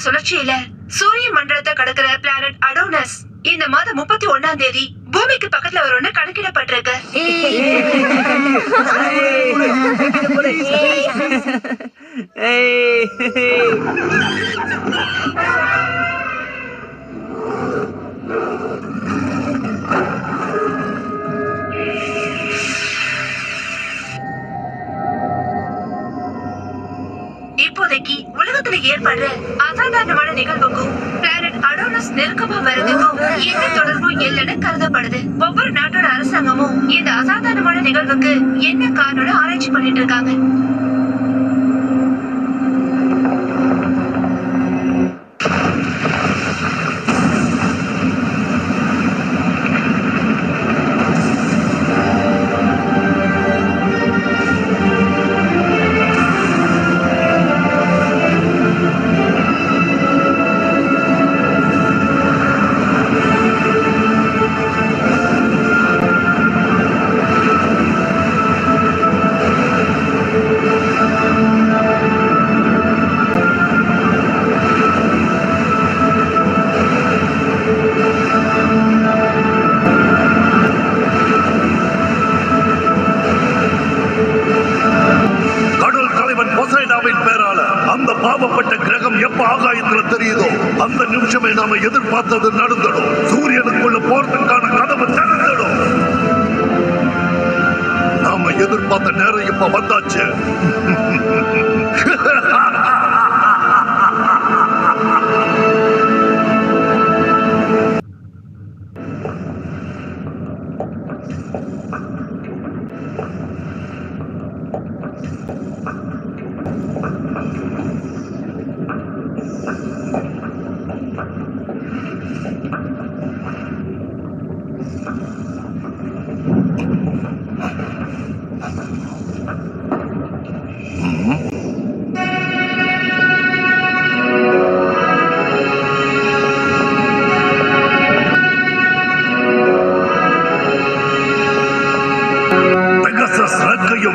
சுழற்சியில சூரிய மண்டலத்தை கடக்கிற planet Adonis இந்த மாதம் 31ஆம் தேதி பூமிக்கு பக்கத்துல வரும்னு கணக்கிடப்பட்டிருக்கு. இப்போதைக்கு உலகத்துல ஏற்படுற அசாதாரணமான நிகழ்வுக்கும் பிளானட் அடோனஸ் நெருக்கமா வருவதுக்கும் எந்த தொடர்பும் இல்லைன்னு கருதப்படுது. ஒவ்வொரு நாட்டோட அரசாங்கமும் இந்த அசாதாரணமான நிகழ்வுக்கு என்ன காரணம்னு ஆராய்ச்சி பண்ணிட்டு இருக்காங்க. அந்த நிமிஷமே நாம எதிர்பார்த்தது நடந்துடும். சூரியனுக்குள்ள போறதுக்கான கதவு திறந்துடும். நாம எதிர்பார்த்த நேரம் இப்ப வந்தாச்சு.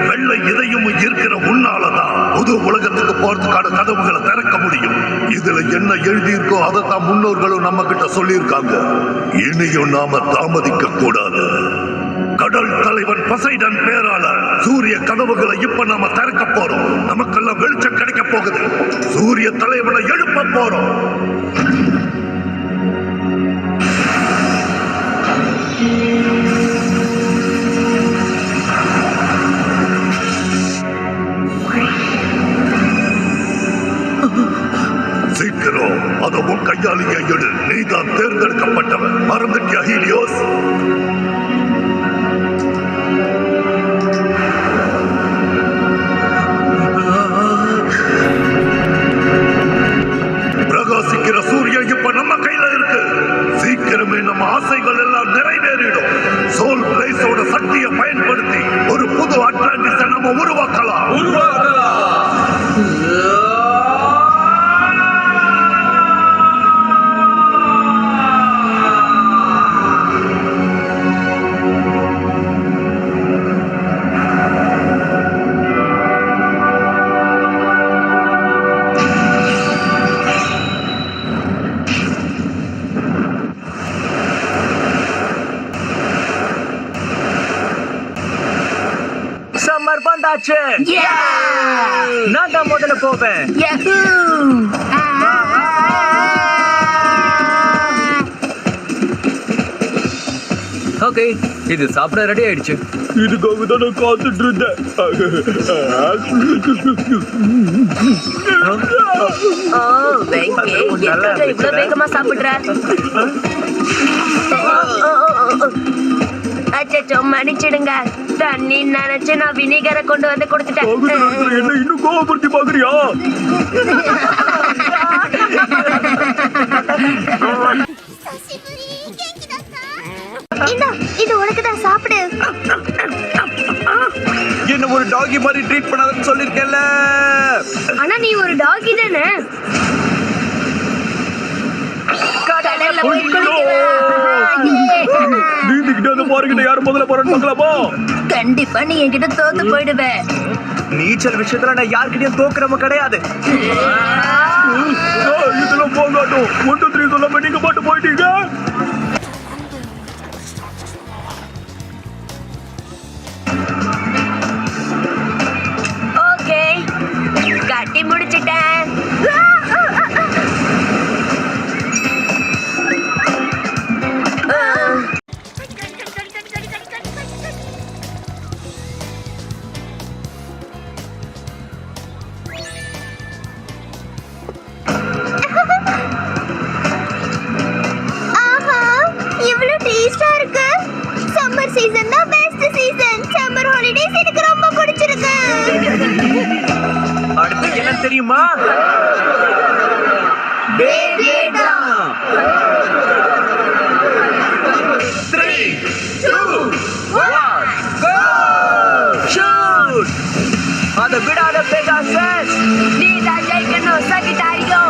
வெள்ளை இதயம் இருக்கிற உன்னாலதான் புது உலகத்துக்கு போறதுக்கான கதவுகளை திறக்க முடியும். இதுல என்ன எழுதியிருக்கோ அதைத்தான் முன்னோர்களும் நம்ம கிட்ட சொல்லியிருக்காங்க. இனியும் நாம தாமதிக்க கூடாது. கடல் தலைவன் பொசைடன் பேரால சூரிய கதவுகளை இப்ப நாம திறக்க போறோம். நமக்கெல்லாம் வெளிச்சம் கிடைக்க போகுது. சூரிய தலைவனை எழுப்ப போறோம். சீக்கிரம் அதை உன் கையாலேயே எடு. நீதான் தேர்ந்தெடுக்கப்பட்டவன். மறந்துட்டியா ஹீலியோஸ்? பிரகாசிக்கிற சூரியன் இப்ப நம்ம கையில இருக்கு. சீக்கிரமே நம்ம ஆசைகள் எல்லாம் நிறைவேறிடும். சோல் பிளேஸோட சக்தியை பயன்படுத்தி ஒரு புது அட்லாண்டிஸை நம்ம உருவாக்கலாம். நான் தான் முதல்ல போவேன். ஓகே, இது சாப்பிட ரெடி ஆயிடுச்சு. இதுக்காக தான் நான் காத்துட்டு இருந்தேன். இவ்வளவு வேகமா சாப்பிடுற? அச்சோ, மன்னிச்சிடுங்க. தண்ணி நினைச்சு நான் வினிகரை கொண்டு வந்து கொடுத்துட்டேன். என்ன இன்னும் கோவப்படுத்தி பாக்குறியா? இது உனக்குதான், சாப்பிடு. என்ன ஒரு டாகி மாதிரி ட்ரீட் பண்ணாதன்னு சொல்லிருக்கேன்ல. ஆனா நீ ஒரு டாகி தானே. கண்டிப்பா நீ என்கிட்ட தோத்து போயிடுவ. நீச்சல் விஷயத்துல நான் யார்கிட்டயும் தோக்குறவங்க கிடையாது. இதெல்லாம் இருக்கட்டும் 1 2 3 சொல்லாம நீங்க பாட்டு போயிட்டீங்க. ஓகே, கட்டி முடிச்சிட்டேன். ஆஹா, இவ்வளவு டேஸ்டா இருக்கு. சம்மர் சீசன் தான் பெஸ்ட் சீசன். சம்மர் ஹாலிடேஸ் எனக்கு ரொம்ப பிடிச்சிருக்கு. அடுத்து என்ன தெரியுமா? அதை விடாத பெகாசஸ். நீ தான் ஜெயிக்கணும், சகிட்டாரியோ.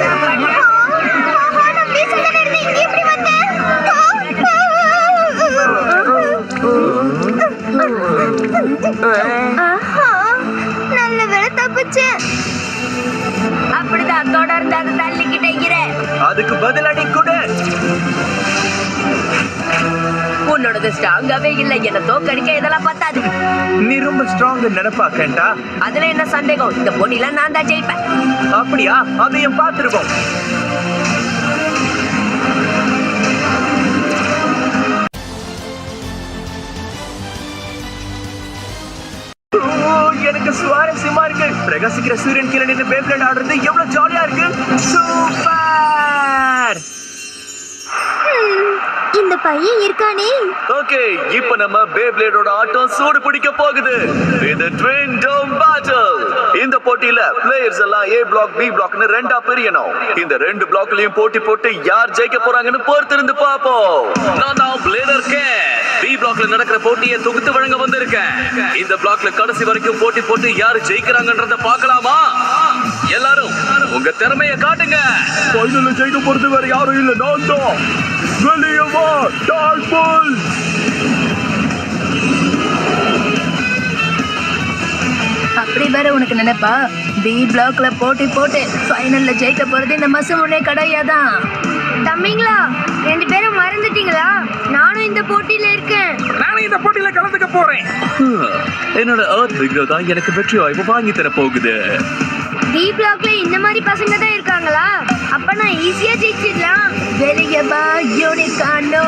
ஆஹா, நான் வீட்டுல இருந்து இங்க எப்படி வந்தேன்? ஆஹா, நல்ல வேளை தப்பிச்சேன். அப்படிதான் தொடர்ந்து அதை தள்ளிக்கிட்டே இரு. அதுக்கு பதிலடி கொடு. உன்னோடது ஸ்ட்ராங்காவே இல்ல, என்ன தோக்கடிக்க இதெல்லாம் பத்தாது. நீ ரொம்ப ஸ்ட்ராங் நினைப்பா கேண்டா. அதுல என்ன சந்தேகம், இந்த போட்டியில நான் தான் ஜெயிப்பேன். அப்படியா? அதையும் பார்த்துருவோம். எனக்கு சுவாரஸ்யமா இருக்கு. பிரகாசிக்கிற சூரியன் கீழே நின்று பேப்ளேட் ஆடுறது எவ்வளவு ஜாலியா இருக்கு. சூப்பர். இந்த பையன் இருக்கானே. ஓகே, இப்போ நம்ம பேப்ளேடோட ஆட்டம் சூடு பிடிக்க போகுது. இது ட்வின் டோம் பேட்டில். இந்த போட்டியில பிளேயர்ஸ் எல்லாம் A பிளாக் B பிளாக்னு ரெண்டா பிரியணும். இந்த ரெண்டு பிளாக்லயும் போட்டி போட்டு யார் ஜெயிக்க போறாங்கன்னு பொறுத்திருந்து பாப்போம். நான் தான் பிளேடர் கே. B பிளாக்ல நடக்கிற போட்டியை தொகுத்து வழங்க வந்திருக்கேன். இந்த பிளாக்ல கடைசி வரைக்கும் போட்டி போட்டு யாரு ஜெயிக்கிறாங்கன்றத பார்க்கலாமா? எல்லாரும் உங்க திறமையை காட்டுங்க. ஃபைனல்ல ஜெயிக்க போறது வேற யாரும் இல்ல, நான் தான். வெளியே வா டார்க் புல். அப்படி வேற உனக்கு நினைப்பா? பி பிளாக்ல போட்டி போட்டு ஃபைனல்ல ஜெயிக்க போறது இந்த மசுமுனே கடையாதான். தம்பிங்களா, 2 பேரும் மறந்துட்டீங்களா? நானும் இந்த போட்டியில இருக்கேன். நானும் இந்த போட்டியில கலந்துக்க போறேன். என்னோட எர்த் பிக்ரோ தான் எனக்கு வெற்றி வாய்ப்பு வாங்கி தர போகுது. பி பிளாக்ல இந்த மாதிரி பசங்க தான் இருக்காங்களா? அப்ப நான் ஈஸியா ஜெயிச்சிடலாம். வெளியே வா யூனிகானோ,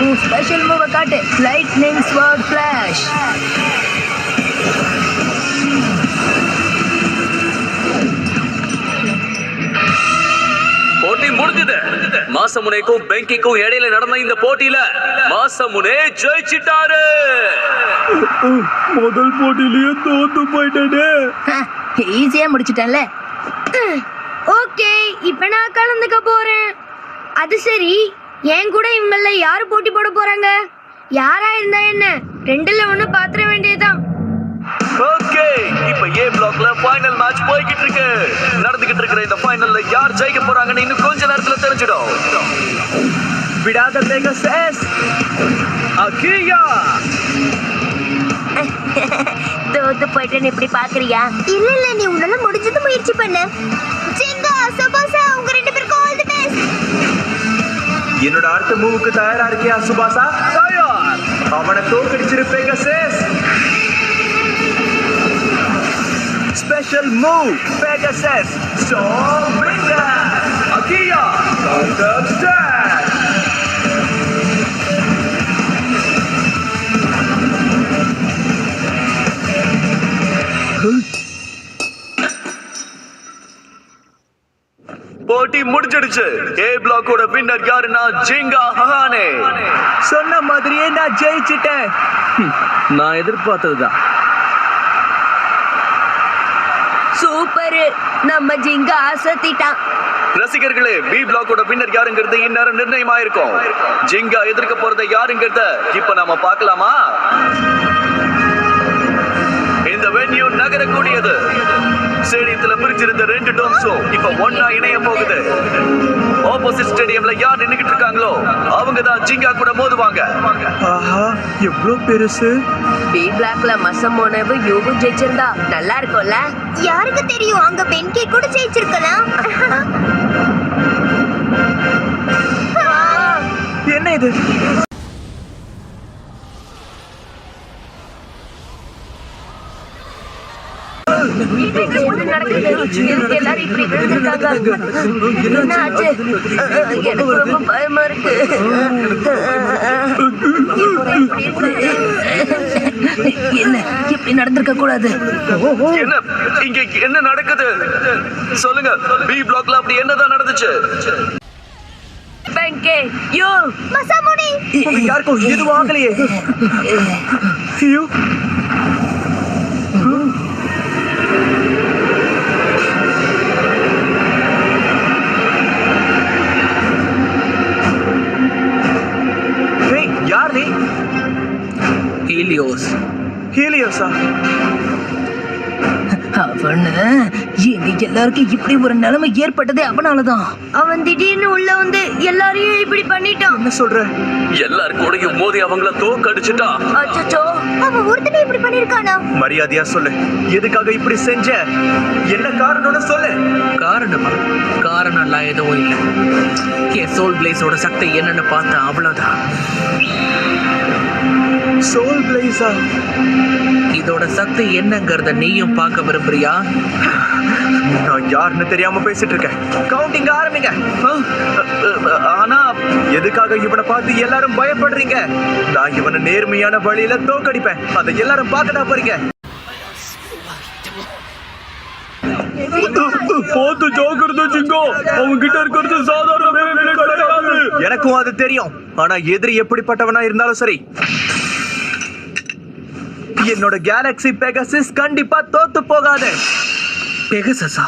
உன் ஸ்பெஷல் மூவ காட்டு. Lightning sword flash. போட்டி முடிஞ்சது. மாசமுனைக்கும் பெங்கிக்கும் இடையில நடந்த இந்த போட்டியில மாசமுனே ஜெயிச்சிட்டாரு. முதல் போட்டியிலேயே தோத்து போயிட்டேனே. ஈஸியா முடிச்சிட்டேன்ல. ஓகே, இப்ப நான் கலந்துக்க போறேன். அது சரி, என் கூட இவங்கள யாரு போட்டி போட போறாங்க? யாரா இருந்தா என்ன, 2ல 1 பாத்திர வேண்டியதுதான். ஓகே, இப்போ A பிளாக்ல ஃபைனல் மேட்ச் போய்கிட்டு இருக்கு. நடந்துகிட்டு இருக்கிற இந்த ஃபைனல்ல யார் ஜெயிக்க போறாங்கன்னு இன்னும் கொஞ்ச நேரத்துல தெரிஞ்சிடும். விடாத பெகாசஸ். அகியா. தோத்து போயிட்டேன்னு இப்படி பாக்குறியா? இல்ல இல்ல, நீ உன்னால முடிஞ்சது முயற்சி பண்ணு. ஜிங்கா சுபாசா, உங்க 2 பேருக்கும் ஆல் தி பெஸ்ட். என்னோட அடுத்த மூவுக்கு தயாரா இருக்கியா சுபாசா? தயார். அவனை தோக்கடிச்சிரு Pegasus. Special move, Pegasus, Stormbringer, Akia, counter attack. போட்டி முடிஞ்சிடுச்சு. A பிளாக்கோட வின்னர் யாருன்னா ஜிங்கா ஹஹானே. சொன்ன மாதிரியே நான் ஜெயிச்சிட்டேன். நான் எதிர்பார்த்ததுதான். சூப்பர், நம்ம ஜிங்கா அசத்திட்டான். ரசிகர்களே, பி பிளாக்கோட வின்னர் யாருங்கிறது இந்நேரம் நிர்ணயமாயிருக்கும். ஜிங்கா எதிர்க்க போறத யாருங்கிறத இப்ப நாம பார்க்கலாமா? இந்த வென்யூ நகரக்கூடியது. ஸ்டேடியத்துல பிரிச்சிருந்த ரெண்டு டோம்ஸும் இப்ப ஒன்னா இணைய போகுது. ஆப்போசிட் ஸ்டேடியம்ல யார் நின்னுகிட்டு இருக்காங்களோ அவங்க தான் ஜிங்கா கூட மோதுவாங்க. ஆஹா எவ்வளவு பெருசு. பி பிளாக்ல மசமோனவு யூவும் ஜெயிச்சிருந்தா நல்லா இருக்கும்ல. யாருக்கு தெரியும், அங்க பென்கே கூட ஜெயிச்சிருக்கலாம். என்ன இது? என்ன நடக்குது? எதுக்கு எல்லாரும் இப்படி விழுந்திருக்காங்க? என்ன ஆச்சு? எனக்கு ரொம்ப பயமா இருக்கு. என்ன இப்படி நடந்திருக்க கூடாது. என்ன இங்க என்ன நடக்குது சொல்லுங்க. பி பிளாக்ல அப்படி என்னதான் நடந்துச்சு? பென்கே யூ மசாமுனி, யாருக்கும் எதுவும் ஆகலையே. ஐயோ யார் நீ? ஹீலியோஸ். ஹீலியோஸா? அவன எங்க எல்லாருக்கும் இப்படி ஒரு நிலைமை ஏற்பட்டதே அவனாலதான். அவன் திடீர்னு உள்ள வந்து எல்லாரையும் இப்படி பண்ணிட்டான். என்ன சொல்ற? எல்லாரும் கூடயும் மோதி அவங்கள தோக்கடிச்சுட்டா. அச்சச்சோ, அவன் ஒருத்தனே இப்படி பண்ணிருக்கானா? மரியாதையா சொல்லு, எதுக்காக இப்படி செஞ்ச? என்ன காரணம்னு சொல்லு. காரணமா? காரணம் எல்லாம் எதுவும் இல்லை. என் சோல் பிளேஸோட சக்தி என்னன்னு பார்த்தா அவ்வளவுதான். சோல் பிளேஸா? இதோட சக்தி என்னங்கறத நீயும் பார்க்க விரும்புறியா? நான் யாருன்னு தெரியாம பேசிட்டு இருக்கேன். கவுண்டிங் ஆரம்பிங்க. ஆனா எதுக்காக இவனை பார்த்து எல்லாரும் பயப்படுறீங்க? நான் இவனை நேர்மையான வழியில தோக்கடிப்பேன். அதை எல்லாரும் பார்க்கதான் போறீங்க. பார்த்து ஜாக்கிரதை ஜிங்கோ, அவங்க கிட்ட இருக்கிறது சாதாரண கிடையாது. எனக்கும் அது தெரியும். ஆனா எதிரி எப்படிப்பட்டவனா இருந்தாலும் சரி, என்னோட கேலக்ஸி பெகாசிஸ் கண்டிப்பா தோத்து போகாது. பெகசஸா?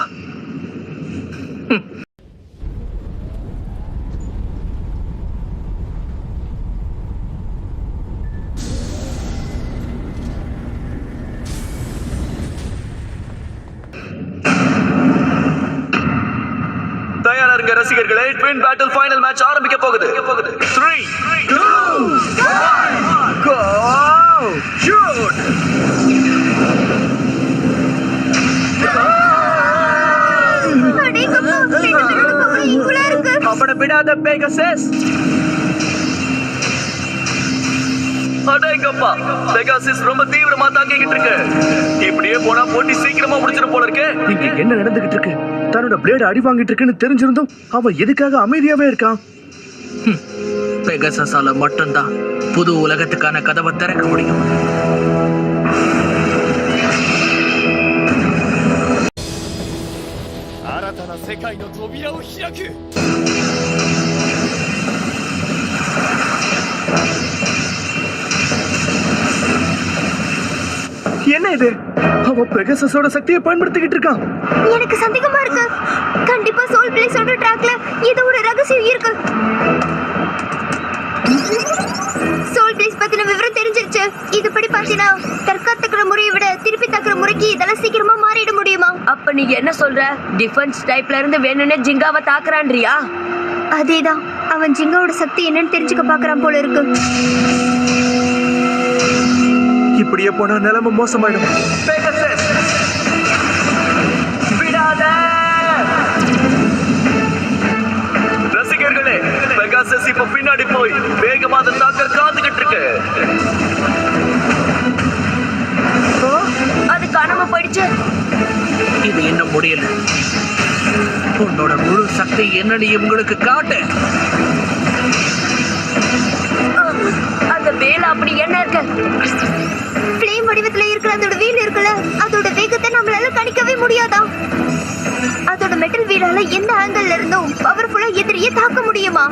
தயாரா இருங்க ரசிகர்களே, ட்வின் பேட்டில் ஃபைனல் மேட்ச் ஆரம்பிக்க போகுது. 3 2 1 Go! Shoot! அடேங்கப்பா, ரெண்டு பேரோட பவர் ஈக்குவலா இருக்கு. அவனை விடாத பெகாசிஸ். அடேங்கப்பா, பெகாசிஸ் ரொம்ப தீவிரமா தாக்கிக்கிட்டு இருக்கு. இப்படியே போனா போட்டி சீக்கிரமா முடிச்சிடும் போல இருக்கு. இங்க என்ன நடந்துகிட்டு இருக்கு? தன்னோட பிளேடு அடி வாங்கிட்டு இருக்குன்னு தெரிஞ்சிருந்தும் அவன் எதுக்காக அமைதியாவே இருக்கான்? பெகசஸால மட்டும்தான் புது உலகத்துக்கான கதவை திறக்க முடியும். என்ன இது? அவன் பெகாசஸோட சக்தியை பயன்படுத்திக்கிட்டு இருக்கான். எனக்கு சந்தேகமா இருக்கு. கண்டிப்பா சோல் பிளேஸோட ட்ராக்ல ஏதோ ஒரு ரகசியம் இருக்கு. சோல் பிளேஸ் பத்தின விவரம் தெரிஞ்சிருச்சு. இதுபடி பாத்தீங்கன்னா தற்காத்துக்கிற முறையை விட திருப்பி தாக்குற முறைக்கு இதெல்லாம் சீக்கிரமா மாறிட முடியுமா? அப்ப நீ என்ன சொல்ற? டிஃபென்ஸ் டைப்ல இருந்து வேணும்னே ஜிங்காவை தாக்குறான்றியா? அதேதான், அவன் ஜிங்காவோட சக்தி என்னன்னு தெரிஞ்சுக்க பாக்குறான் போல இருக்கு. இப்படியே போனா நிலைமை மோசமாயிடும். பெகாசஸ், விடாத! ரசிகர்களே, பெகாசஸ் இப்ப பின்னாடி போய் வேகமா அதை தாக்க காத்துக்கிட்டு இருக்கு. அது காணாம போயிடுச்சு. இது இன்னும் முடியல. உன்னோட முழு சக்தி என்னன்னு இவங்களுக்கு காட்டு. அந்த வேலை அப்படி என்ன இருக்கு? ஃப்ளேம் வடிவத்துல இருக்கிற அதோட வீல் இருக்குல்ல, அதோட வேகத்தை நம்மளால கணிக்கவே முடியாதா? அதோட மெட்டல் வீலால எந்த ஆங்கிள் இருந்தும் பவர்ஃபுல்லா எதிரியே தாக்க முடியுமா?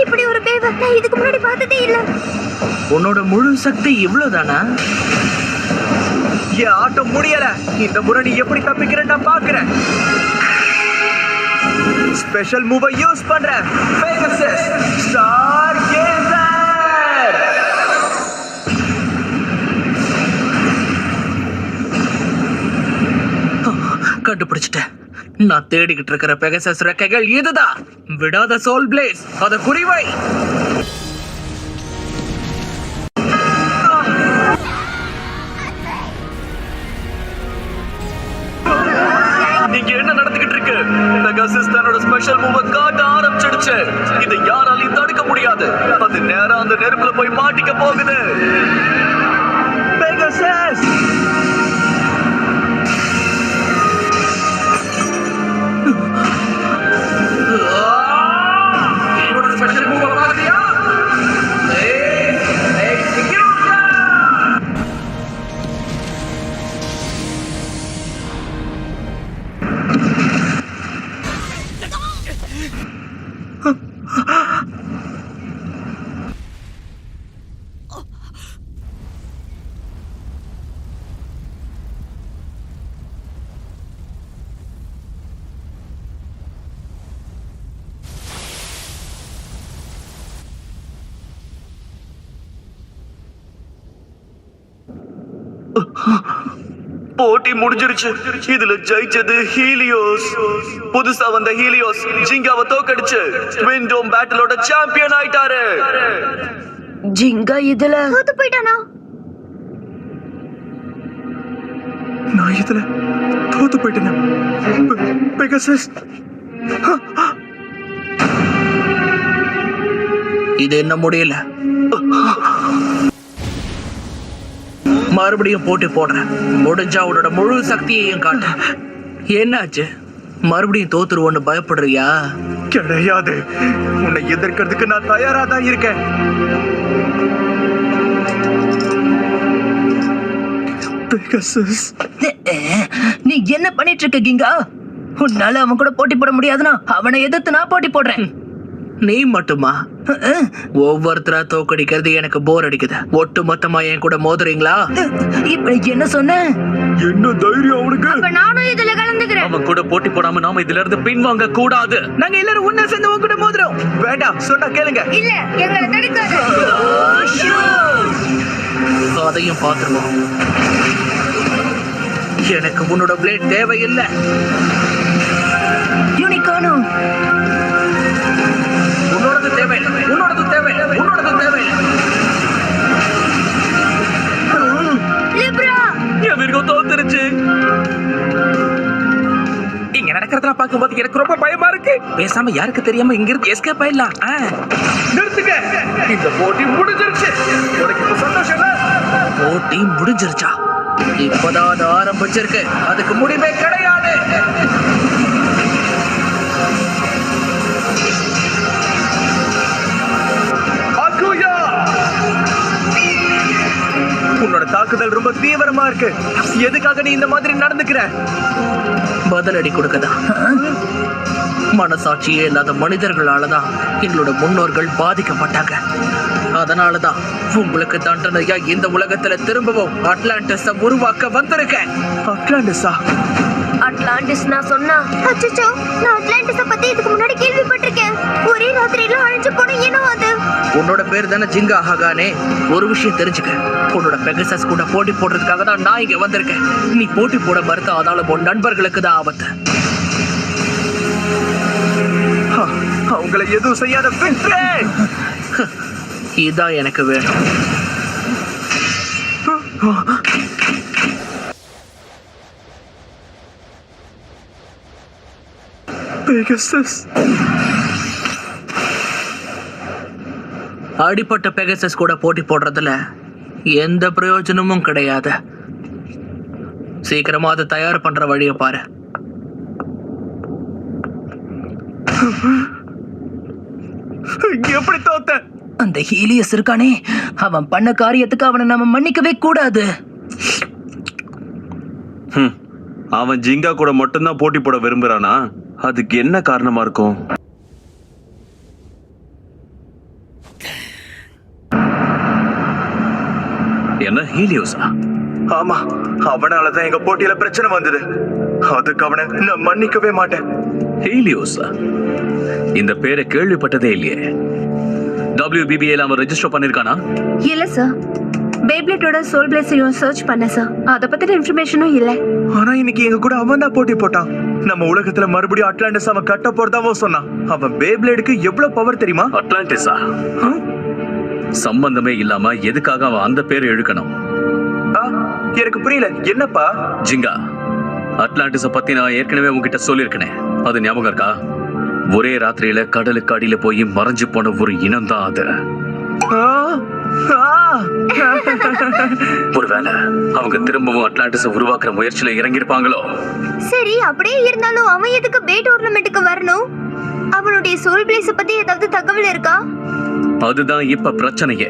இப்படி ஒரு வேவ நான் இதுக்கு முன்னாடி பார்த்ததே இல்ல. உன்னோட முழு சக்தி இவ்வளவுதானா? என் ஆட்டம் முடியல. இந்த முறை நீ எப்படி தப்பிக்கிறேன்னு நான் பாக்குறேன். ஸ்பெஷல் மூவை யூஸ் பண்றேன். Pegasus star kesar. கண்டுபிடிச்சிட்டேன். நான் தேடிக்கிட்டு இருக்கிற பெகசஸ் ரெக்கைகள் இதுதான். விடாத சோல் பிளேஸ், அத குறிவை. இங்க என்ன நடந்துகிட்டு இருக்கு? பெகாசஸ் தன்னோட ஸ்பெஷல் மூவ காட்ட ஆரம்பிச்சிடுச்சு. இதை யாராலையும் தடுக்க முடியாது. அது நேரா அந்த நெருப்புல போய் மாட்டிக்க போகுது. பெகாசஸ் என்னோட ஸ்பெஷல் மூவ் பாக்குறியா? போட்டி முடிஞ்சிருச்சு. இதுல ஜெயிச்சது ஹீலியோஸ். புதுசா வந்த ஹீலியோஸ் ஜிங்காவை தோக்கடிச்சு ட்வின் டோம் பேட்டிலோட சாம்பியன் ஆயிட்டாரு. ஜிங்கா இதுல தோத்து போயிட்டானா? நான் இதுல தோத்து போயிட்டேனா? பெகாசஸ் இது என்ன முடியல. மறுபடியும் போட்டி போடுறேன். முடிஞ்சா உன்னோட முழு சக்தியையும் காட்டு. என்னாச்சு? மறுபடியும் தோத்துருவோன்னு பயப்படுறியா? கிடையாது, உன்னை எதிர்க்கிறதுக்கு நான் தயாரா தான் இருக்கேன். பெகாசஸ் நீ என்ன பண்ணிட்டு இருக்க கிங்கா? உன்னால அவன் கூட போட்டி போட முடியாதுன்னா அவனை எதிர்த்து நான் போட்டி போடுறேன். நீ மட்டுமா? ஒவ்வொருத்தரா தோக்கடிக்கிறது எனக்கு போர் அடிக்குது. ஒட்டு மொத்தமா என் கூட மோதுறீங்களா? இப்ப என்ன சொன்ன? என்ன தைரியம் அவனுக்கு? அப்ப நானும் இதுல கலந்துக்கிறேன். அவன் கூட போட்டி போடாம நாம இதுல இருந்து பின்வாங்க கூடாது. நாங்க எல்லாரும் ஒண்ணா சேர்ந்து உன் கூட மோதுறோம். வேண்டாம், சொன்னா கேளுங்க. இல்ல, எங்களை தடுக்காது. அதையும் பார்த்துருவோம். எனக்கு உன்னோட பிளேட் தேவையில்லை. யூனிகார்னு உன்னோடது தேவை, உன்னோடது தேவை, உன்னோடது தேவை. லிப்ரா என் மிருகம் தோத்துருச்சு. இங்க நடக்கிறதெல்லாம் பார்க்கும்போது எனக்கு ரொம்ப பயமா இருக்கு. பேசாம யாருக்கு தெரியாம இங்க இருந்து எஸ்கேப் ஆயிடலாம். நிறுத்துங்க, இந்த போட்டி முடிஞ்சிருச்சு. உனக்கு இப்ப சந்தோஷம் இல்ல? போட்டி முடிஞ்சிருச்சா? இப்பதான் அது ஆரம்பிச்சிருக்கு. அதுக்கு முடிவே கிடையாது. அக்குயா, உன்னோட தாக்குதல் ரொம்ப தீவிரமா இருக்கு. எதுக்காக நீ இந்த மாதிரி நடந்துக்கிற? பதிலடி கொடுக்கதா? மனசாட்சியே இல்லாத மனிதர்களாலதான் எங்களோட முன்னோர்கள் பாதிக்கப்பட்டாங்க. அதனாலதான் உங்களுக்கு தண்டனையா இந்த உலகத்துல திரும்பவும் அட்லாண்டிஸ உருவாக்க வந்திருக்கேன். அட்லாண்டிஸா? அட்லாண்டிஸ் நான் சொன்னா? அச்சச்சோ, நான் அட்லாண்டிஸ பத்தி இதுக்கு முன்னாடி கேள்விப்பட்டிருக்கேன். ஒரே ராத்திரியில அழிஞ்சு போன இனம் அது. உன்னோட பேர் தானே ஜிங்கா ஹகானே. ஒரு விஷயம் தெரிஞ்சுக்க, உன்னோட பெகசஸ் கூட போட்டி போடுறதுக்காக தான் நான் இங்க வந்திருக்கேன். நீ போட்டி போட மறுத்த, அதனால உன் நண்பர்களுக்கு தான் ஆபத்து. அவங்களை எதுவும் செய்யாத விட்டுரு. இதான் எனக்கு வேணும். பெகசஸ். அடிப்பட்ட பெகசஸ் கூட போட்டி போடுறதுல எந்த பிரயோஜனமும் கிடையாது. சீக்கிரமா அதை தயார் பண்ற வழியை பாரு. எப்படி தோத்த? அந்த ஹீலியஸ் இருக்கானே, அவன் பண்ண காரியத்துக்கு அவனை நம்ம மன்னிக்கவே கூடாது. அவன் ஜிங்கா கூட மட்டும்தான் போட்டி போட விரும்புறானா? அதுக்கு என்ன காரணமா இருக்கும்? என்ன ஹீலியோஸா? ஆமா, அவனாலதான் எங்க போட்டியில பிரச்சனை வந்தது. அதுக்கு அவனை நான் மன்னிக்கவே மாட்டேன். ஹீலியோஸா? இந்த பேரை கேள்விப்பட்டதே இல்லையே. WBBA அவன் ரெஜிஸ்டர் பண்ணிருக்கானா? இல்ல சார், பேப்ளேட்டோட சோல் பிளேஸையும் சர்ச் பண்ண சார். அத பத்தின இன்ஃபர்மேஷனும் இல்ல. ஆனா இன்னைக்கு எங்க கூட அவன் தான் போட்டி போட்டான். நம்ம உலகத்துல மறுபடியும் அட்லாண்டிஸ் அவன் கட்ட போறதாவும் சொன்னான். அவன் பேப்ளேடுக்கு எவ்வளவு பவர் தெரியுமா? அட்லாண்டிஸா? சம்பந்தமே இல்லாம எதுக்காக அவன் அந்த பேர் இழுக்கணும்? ஆ, எனக்கு புரியல. என்னப்பா? ஜிங்கா, அட்லாண்டிஸ பத்தி நான் ஏற்கனவே உங்ககிட்ட சொல்லியிருக்கேனே, அது ஞாபகம் இருக்கா? ஒரே ராத்திரியில கடலுக்கு அடியில போய் மறைஞ்சு போன ஒரு இனம் தான் அது. ஆ, ஆ. ஒருவேளை அவங்க திரும்பவும் அட்லாண்டிஸ உருவாக்குற முயற்சியில இறங்கியிருப்பாங்களோ? சரி, அப்படியே இருந்தாலும் அவன் எதுக்கு பே டோர்னமெண்ட்டுக்கு வரணும்? அவனுடைய சோல் பிளேஸ பத்தி ஏதாவது தகவல் இருக்கா? அதுதான் இப்ப பிரச்சனையே.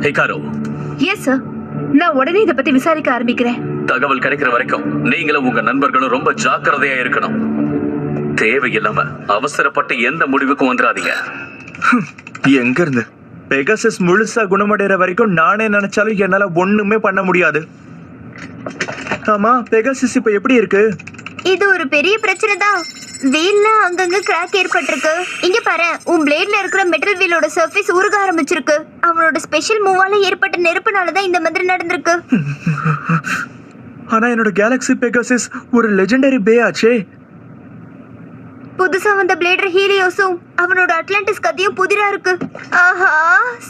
ஹிகாரோ, எஸ் சார். நான் உடனே இத பத்தி விசாரிக்க ஆரம்பிக்கிறேன். தகவல் கிடைக்கிற வரைக்கும் நீங்களும் உங்க நண்பர்களும் ரொம்ப ஜாக்கிரதையா இருக்கணும். தேவையில்லாம அவசரப்பட்டு எந்த முடிவுக்கும் வந்துடாதீங்க. எங்க இருந்து பெகாசஸ் முழுசா குணமடைற வரைக்கும் நானே நினைச்சாலும் என்னால ஒண்ணுமே பண்ண முடியாது. ஆமா, பெகாசஸ் இப்ப எப்படி இருக்கு? இது ஒரு பெரிய பிரச்சனை தான். வீல்ல அங்கங்க கிராக் ஏற்பட்டிருக்கு. இங்க பாரு, உன் பிளேட்ல இருக்கிற மெட்டல் வீலோட சர்ஃபேஸ் உருக ஆரம்பிச்சிருக்கு. அவனோட ஸ்பெஷல் மூவால ஏற்பட்ட நெருப்புனால தான் இந்த மாதிரி நடந்திருக்கு. ஆனா என்னோட கேலக்ஸி பெகாசஸ் ஒரு லெஜெண்டரி பே ஆச்சே. புதுசா வந்த பிளேடர் ஹீலியோஸும் அவனோட அட்லாண்டிஸ் கதையும் புதிரா இருக்கு. ஆஹா,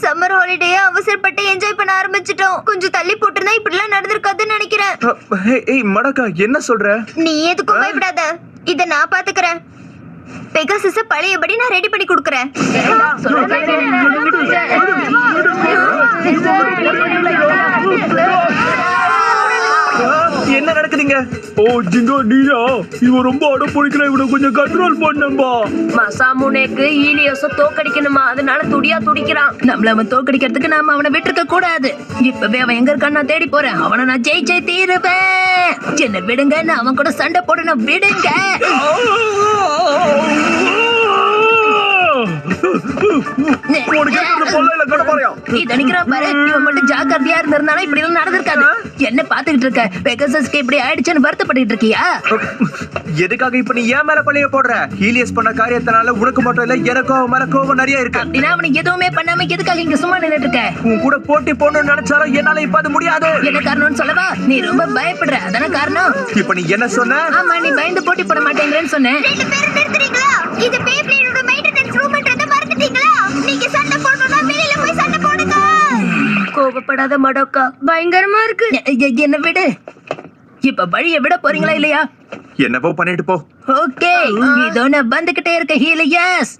சம்மர் ஹாலிடே அவசரப்பட்டு என்ஜாய் பண்ண ஆரம்பிச்சிட்டோம். கொஞ்சம் தள்ளி போட்டுனா இப்படிலாம் நடந்திருக்காதுன்னு நினைக்கிறேன். ஏய் மடக்கா, என்ன சொல்ற? நீ எதுக்கும் பயப்படாத, இத நான் பாத்துக்கிறேன். பெகாசஸ பழையபடி நான் ரெடி பண்ணி கொடுக்கறேன். என்ன நடக்குதுங்க? ஓ ஜிங்கோ, நீயா? இவன் ரொம்ப அடம் பிடிக்கிறான். இவனை கொஞ்சம் கண்ட்ரோல் பண்ணம்பா. மசாமுனேக்கு ஹீலியோஸ தோக்கடிக்கணுமா, அதனால துடியா துடிக்கிறான். நம்மள அவன் தோக்கடிக்கிறதுக்கு நாம அவனை விட்டுருக்க கூடாது. இப்பவே அவன் எங்க இருக்கான்னு நான் தேடி போறேன். அவனை நான் ஜெயிச்சே தீருவேன். என்ன விடுங்க, நான் அவன் கூட சண்டை போடணும், விடுங்க. இத நிக்கிறான் பாரு, இவன் மட்டும் ஜாக்கிரதையா இருந்திருந்தாலும் இப்படி எல்லாம் நடந்திருக்காது. என்ன பாத்துக்கிட்டு இருக்க? பெகாசஸ்க்கு இப்படி ஆயிடுச்சுன்னு வருத்தப்பட்டு இருக்கியா? எதுக்காக இப்ப நீ ஏன் மேல பழைய போடுற? ஹீலியஸ் பண்ண காரியத்தினால உனக்கு மட்டும் இல்ல, எனக்கும் அவன் மேல கோபம் நிறைய இருக்கு. அப்படின்னா அவனுக்கு எதுவுமே பண்ணாம எதுக்காக இங்க சும்மா நின்னுட்டு இருக்க? உன் கூட போட்டி போடணும்னு நினைச்சாலும் என்னால இப்ப அது முடியாது. என்ன காரணம்னு சொல்லவா? நீ ரொம்ப பயப்படுற, அதான காரணம். இப்ப நீ என்ன சொன்ன? ஆமா, நீ பயந்து போட்டி போட மாட்டேங்கிறேன்னு சொன்னேன். ரெண்டு பேரும் நிறுத்துறீங்களா? இது பேப்ளேடோட மெயின்டெனன்ஸ் ரூம்ன்றத மறந்துட்டீங்களா? நீங்க சண்டை போடணும்னா வெளியில போய் சண்டை போடுங்க. கோபப்படாத மடோக்கா, பயங்கரமா இருக்கு. என்ன விடு. இப்ப வழிய விட போறீங்களா இல்லையா? என்னவோ பண்ணிட்டு போ. ஓகே, இதோ நான் வந்துகிட்டே இருக்க ஹீலியஸ்.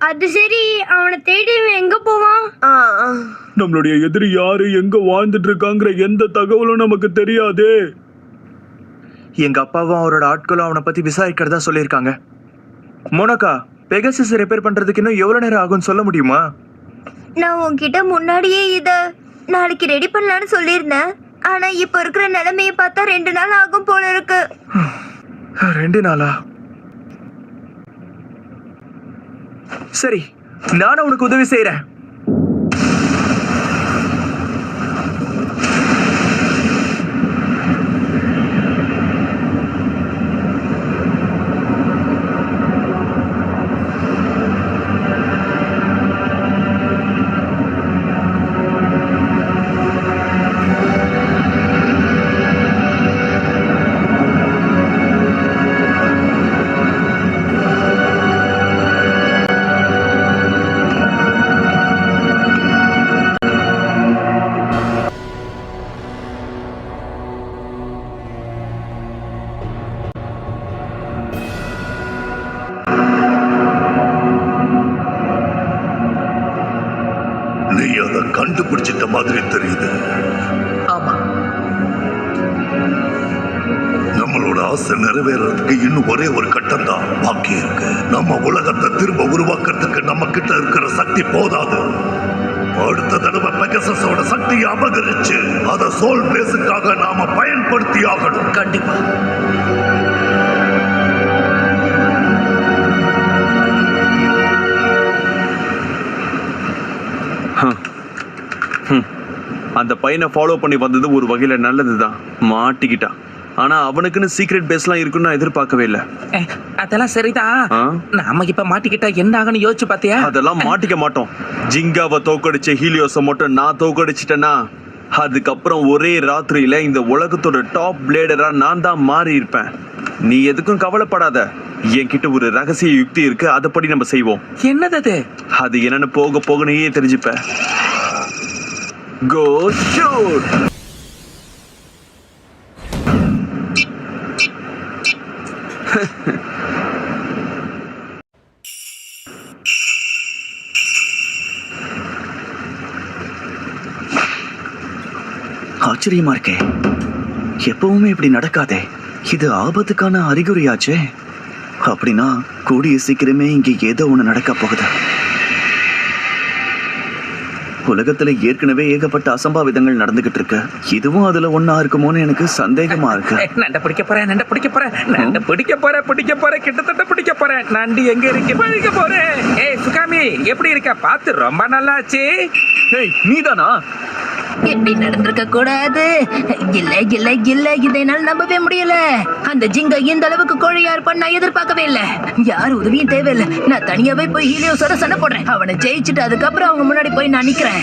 அது சரி, அவனை தேடி இவன் எங்க போவான்? நம்மளுடைய எதிரி யாரு, எங்க வாழ்ந்துட்டு இருக்காங்கிற எந்த தகவலும் நமக்கு தெரியாது. எங்க அப்பாவும் அவரோட ஆட்களும் அவனை பத்தி விசாரிக்கிறதா சொல்லியிருக்காங்க. மோனோகா, பெகாசஸ் ரிப்பேர் பண்றதுக்கு இன்னும் எவ்வளவு நேரம் ஆகும்னு சொல்ல முடியுமா? நான் உன்கிட்ட முன்னாடியே இத நாளைக்கு ரெடி பண்ணலாம்னு சொல்லியிருந்தேன். ஆனா இப்ப இருக்கிற நிலைமையை பார்த்தா 2 நாள் ஆகும் போல இருக்கு. 2 நாளா? சரி, நானும் உனக்கு உதவி செய்யறேன். நீ அதை கண்டுபிடிச்சிட்ட மாதிரி தெரியுது. ஆமா, நம்மளோட ஆசை நிறைவேறதுக்கு இன்னும் ஒரே ஒரு கட்டம் தான் பாக்கி இருக்கு. நம்ம உலகத்தை திரும்ப உருவாக்குறதுக்கு நம்ம கிட்ட இருக்கிற சக்தி போதாது. அடுத்த தடவை பெகாசஸோட சக்தியை அபகரிச்சு அத சோல் பிளேஸுக்காக நாம பயன்படுத்தி ஆகணும். கண்டிப்பா. அந்த பையனை ஃபாலோ பண்ணி வந்தது ஒரு வகையில நல்லதுதான். மாட்டிக்கிட்டான். ஆனா அவனுக்குன்னு சீக்ரெட் பேஸ்லாம் இருக்குன்னு நான் எதிர்பார்க்கவே இல்லை. அதெல்லாம் சரிதான். ஆ? நாம இப்ப மாட்டிக்கிட்டா என்ன ஆகுன்னு யோசிச்சு பாத்தியா? அதெல்லாம் மாட்டிக்க மாட்டோம். ஜிங்காவை தோக்கடிச்ச ஹீலியோஸை மட்டும் நான் தோக்கடிச்சிட்டேன்னா அதுக்கப்புறம் ஒரே ராத்திரியில இந்த உலகத்தோட டாப் பிளேடரா நான் தான் மாறி இருப்பேன். நீ எதுக்கும் கவலைப்படாத. என்கிட்ட ஒரு ரகசிய யுக்தி இருக்கு, அதப்படி நம்ம செய்வோம். என்னது அது? அது என்னன்னு போக போக நீயே தெரிஞ்சுப்ப. கோ ஷூட். ஆச்சரியமா இருக்கே, எப்பவுமே இப்படி நடக்காதே. இது ஆபத்துக்கான அறிகுறியாச்சே. அப்படின்னா கூடிய சீக்கிரமே இங்க ஏதோ ஒண்ணு நடக்க போகுது. உலகத்துல ஏற்கனவே ஏகப்பட்ட அசம்பாவிதங்கள் நடந்துகிட்டு இருக்கு. இதுவும் அதுல ஒண்ணா இருக்குமோன்னு எனக்கு சந்தேகமா இருக்கு. நண்டை பிடிக்க போறேன், நண்டை பிடிக்க போறேன், நண்டை பிடிக்க போறேன், கிட்டத்தட்ட பிடிக்க போறேன். நண்டு எங்க இருக்கு? பிடிக்க போறேன். ஏய் சுகாமி, எப்படி இருக்க? பார்த்து ரொம்ப நல்லாச்சு. ஏய், நீதானா? எப்படி நடந்திருக்க கூடாது. இல்ல இல்ல இல்ல, இதை என்னால நம்பவே முடியல. அந்த ஜிங்கா இந்த அளவுக்கு கோழையா இருப்பான்னு நான் எதிர்பார்க்கவே இல்ல. யார் உதவியும் தேவையில்லை. நான் தனியாவே போய் ஹீலியோஸோட சண்டை போடுறேன். அவனை ஜெயிச்சுட்டு அதுக்கப்புறம் அவங்க முன்னாடி போய் நான் நிக்கிறேன்.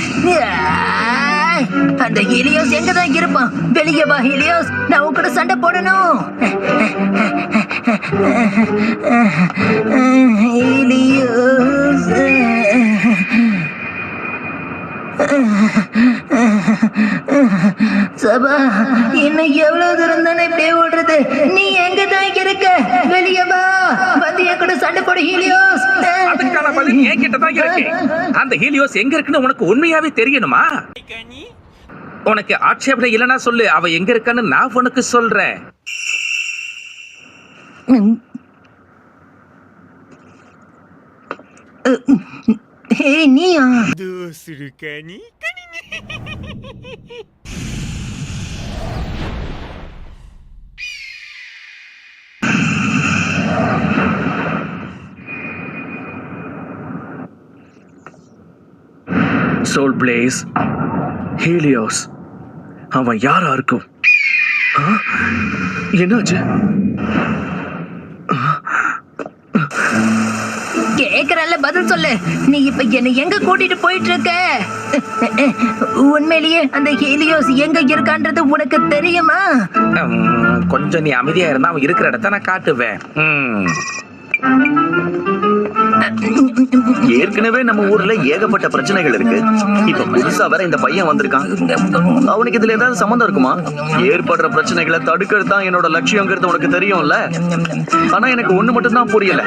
அந்த ஹீலியோஸ் எங்கதான் இருப்பான்? வெளியே வா ஹீலியோஸ், நான் உன் கூட சண்டை போடணும். ஹீலியோஸ், சபா, இன்னும் எவ்வளவு தூரம் தானே இப்படியே ஓடுறது? நீ எங்க தான் இருக்க? வெளியே வா, வந்து என் கூட சண்டை போடு ஹீலியோஸ். அதுக்கான பதில் என்கிட்ட தான் இருக்கு. அந்த ஹீலியோஸ் எங்க இருக்குன்னு உனக்கு உண்மையாவே தெரியணுமா? உனக்கு ஆட்சேபனை இல்லைன்னா சொல்லு, அவ எங்க இருக்கான்னு நான் உனக்கு சொல்றேன். ஹே, நீயா? சோல் பிளேஸ், ஹீலியோஸ், அவன் யாரா இருக்கும்? என்னாச்சு? கேக்குறல்ல, பதில் சொல்லு. நீ இப்ப என்ன எங்க கூட்டிட்டு போயிட்டு இருக்க? உண்மையிலேயே அந்த ஹீலியோஸ் எங்க இருக்கான்றது உனக்கு தெரியுமா? கொஞ்சம் நீ அமைதியா இருந்தா அவன் இருக்கிற இடத்த நான் காட்டுவேன். ஏற்கனவே நம்ம ஊர்ல ஏகப்பட்ட பிரச்சனைகள் இருக்கு. இப்ப புதுசா வேற இந்த பையன் வந்திருக்கான். அவனுக்கு இதுல ஏதாவது சம்மந்தம் இருக்குமா? ஏற்படுற பிரச்சனைகளை தடுக்கிறது தான் என்னோட லட்சியங்கிறது உனக்கு தெரியும்ல. ஆனா எனக்கு ஒண்ணு மட்டும் தான் புரியல.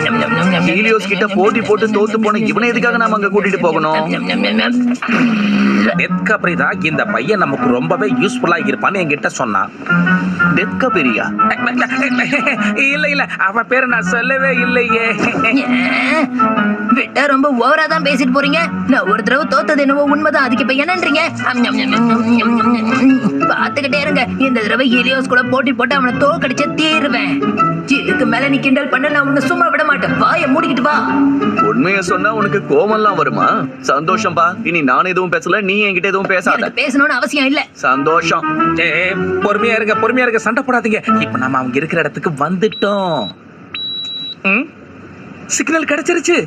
ஹீலியோஸ் கிட்ட போட்டி போட்டு தோத்து போன இவனை எதுக்காக நாம அங்க கூட்டிட்டு போகணும்? டெத் கப்ரிதா இந்த பையன் நமக்கு ரொம்பவே யூஸ்ஃபுல்லா இருப்பான்னு என்கிட்ட சொன்னான். டெத் கபரியா? இல்ல இல்ல, அவ பேரு நான் சொல்லவே இல்லையே. விட்டா ரொம்ப ஓவரா தான் பேசிட்டு போறீங்க. நான் ஒரு தடவை தோத்தது என்னவோ உண்மைதான். அதுக்கு இப்ப என்னன்றீங்க? பாத்துக்கிட்டே இருங்க. இந்த தடவை ஹீலியோஸ் கூட போட்டி போட்டு அவனை தோக்கடிச்சே தீருவேன். இதுக்கு மேல நீ கிண்டல் பண்ண நான் உன்னை சும்மா விட மாட்டேன். வாயை மூடிக்கிட்டு வா. உண்மைய சொன்னா உனக்கு கோவம்லாம் வருமா? சந்தோஷம் பா. இனி நான் எதுவும் பேசல, நீ என்கிட்ட எதுவும் பேசாத. எனக்கு பேசணும்னு அவசியம் இல்ல. சந்தோஷம். பொறுமையா இருங்க, பொறுமையா இருங்க, சண்டை போடாதீங்க. இப்ப நாம அவங்க இருக்கிற இடத்துக்கு வந்துட்டோம். சிக்னல் கிடைச்சிருச்சு.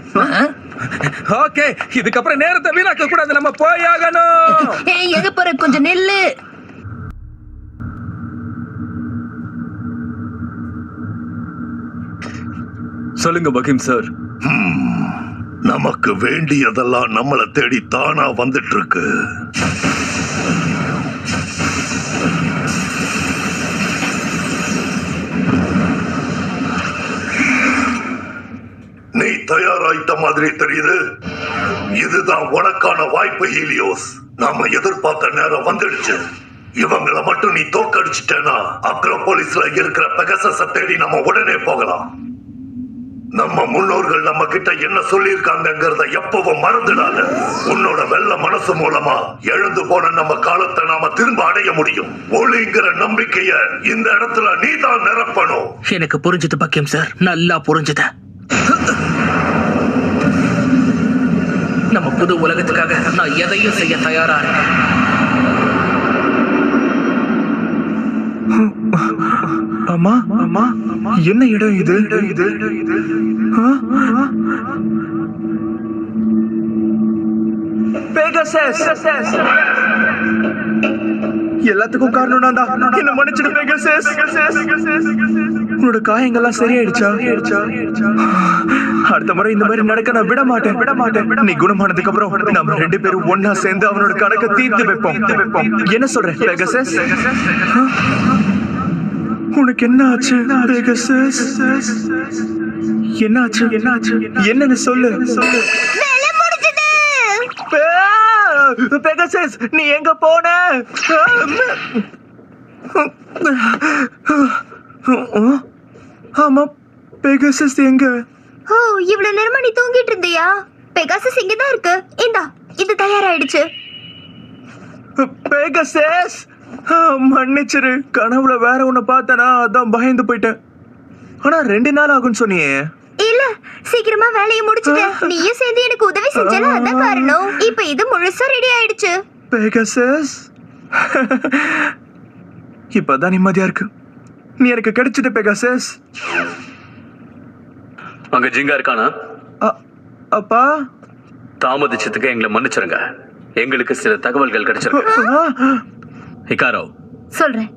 ஓகே, இதுக்கப்புறம் நேரத்தை வீணாக்க கூடாது, நம்ம போயாகணும். எங்க போற? கொஞ்சம் நெல்லு. சொல்லுங்க பகிம் சார். நமக்கு வேண்டியதெல்லாம் நம்மளை தேடி தானா வந்துட்டு இருக்கு. நீ தயாராயிட்ட மாதிரி தெரியுது. இதுதான் உனக்கான வாய்ப்பு ஹீலியோஸ். நாம எதிர்பார்த்த நேரம் வந்துடுச்சு. இவங்களை மட்டும் நீ தோக்கடிச்சிட்டேனா அக்ரோபோலிஸ்ல இருக்கிற பெகசஸை தேடி நம்ம உடனே போகலாம். நம்ம முன்னோர்கள் நம்ம கிட்ட என்ன சொல்லியிருக்காங்கிறத எப்பவும் மறந்துடாத. உன்னோட வெள்ள மனசு மூலமா எழுந்து போன நம்ம காலத்தை நாம திரும்ப அடைய முடியும். ஒளிங்கிற நம்பிக்கைய இந்த இடத்துல நீ தான் நிரப்பணும். எனக்கு புரிஞ்சது பக்கியம் சார், நல்லா புரிஞ்சது. நம்ம புது உலகத்துக்காக நான் எதையும் செய்ய தயாரா இருக்கேன். அம்மா அம்மா என்ன இடம் இது ஆ? பெகாசஸ். எல்லாத்துக்கும் காரணம் நான் தான். என்ன மன்னிச்சிடு பெகாசஸ். உன்னோட காயங்கள்லாம் சரியாயிடுச்சா? அடுத்த முறை இந்த மாதிரி நடக்க நான் விட மாட்டேன். நீ குணமானதுக்கு அப்புறம் நம்ம 2 பேரும் ஒன்னா சேர்ந்து அவனோட கணக்கை தீர்த்து வைப்போம். என்ன சொல்ற பெகாசஸ்? உனக்கு என்ன ஆச்சு பெகாசஸ்? என்ன ஆச்சு? என்னன்னு சொல்லு. பெகாசஸ், நீ எங்க போன? ஆமா, பெகாசஸ் எங்க? ஓ, இவ்வளவு நேரமா நீ தூங்கிட்டு இருந்தியா? பெகாசஸ் இங்கதான் இருக்கு. இந்தா, இது தயாராயிடுச்சு. பெகாசஸ், மன்னிச்சிரு. கனவுல வேற ஒண்ணு பார்த்தனா, அதான் பயந்து போயிட்டேன். ஆனா 2 நாள் ஆகும்னு சொன்னியே. இல்ல, சீக்கிரமா வேலையை முடிச்சிட்டேன். நீயும் சேர்ந்து எனக்கு உதவி செஞ்சல, அதான் காரணம். இப்ப இது முழுசா ரெடி ஆயிடுச்சு. பெகாசஸ், இப்பதான் நிம்மதியா இருக்கு. நீ எனக்கு கிடைச்சிட்ட பெகாசஸ். அங்க ஜிங்கா இருக்கானா? அப்பா, தாமதிச்சதுக்கு எங்களை மன்னிச்சிருங்க. எங்களுக்கு சில தகவல்கள் கிடைச்சிருக்கு. ஹிகாரோ, சொல்றேன்.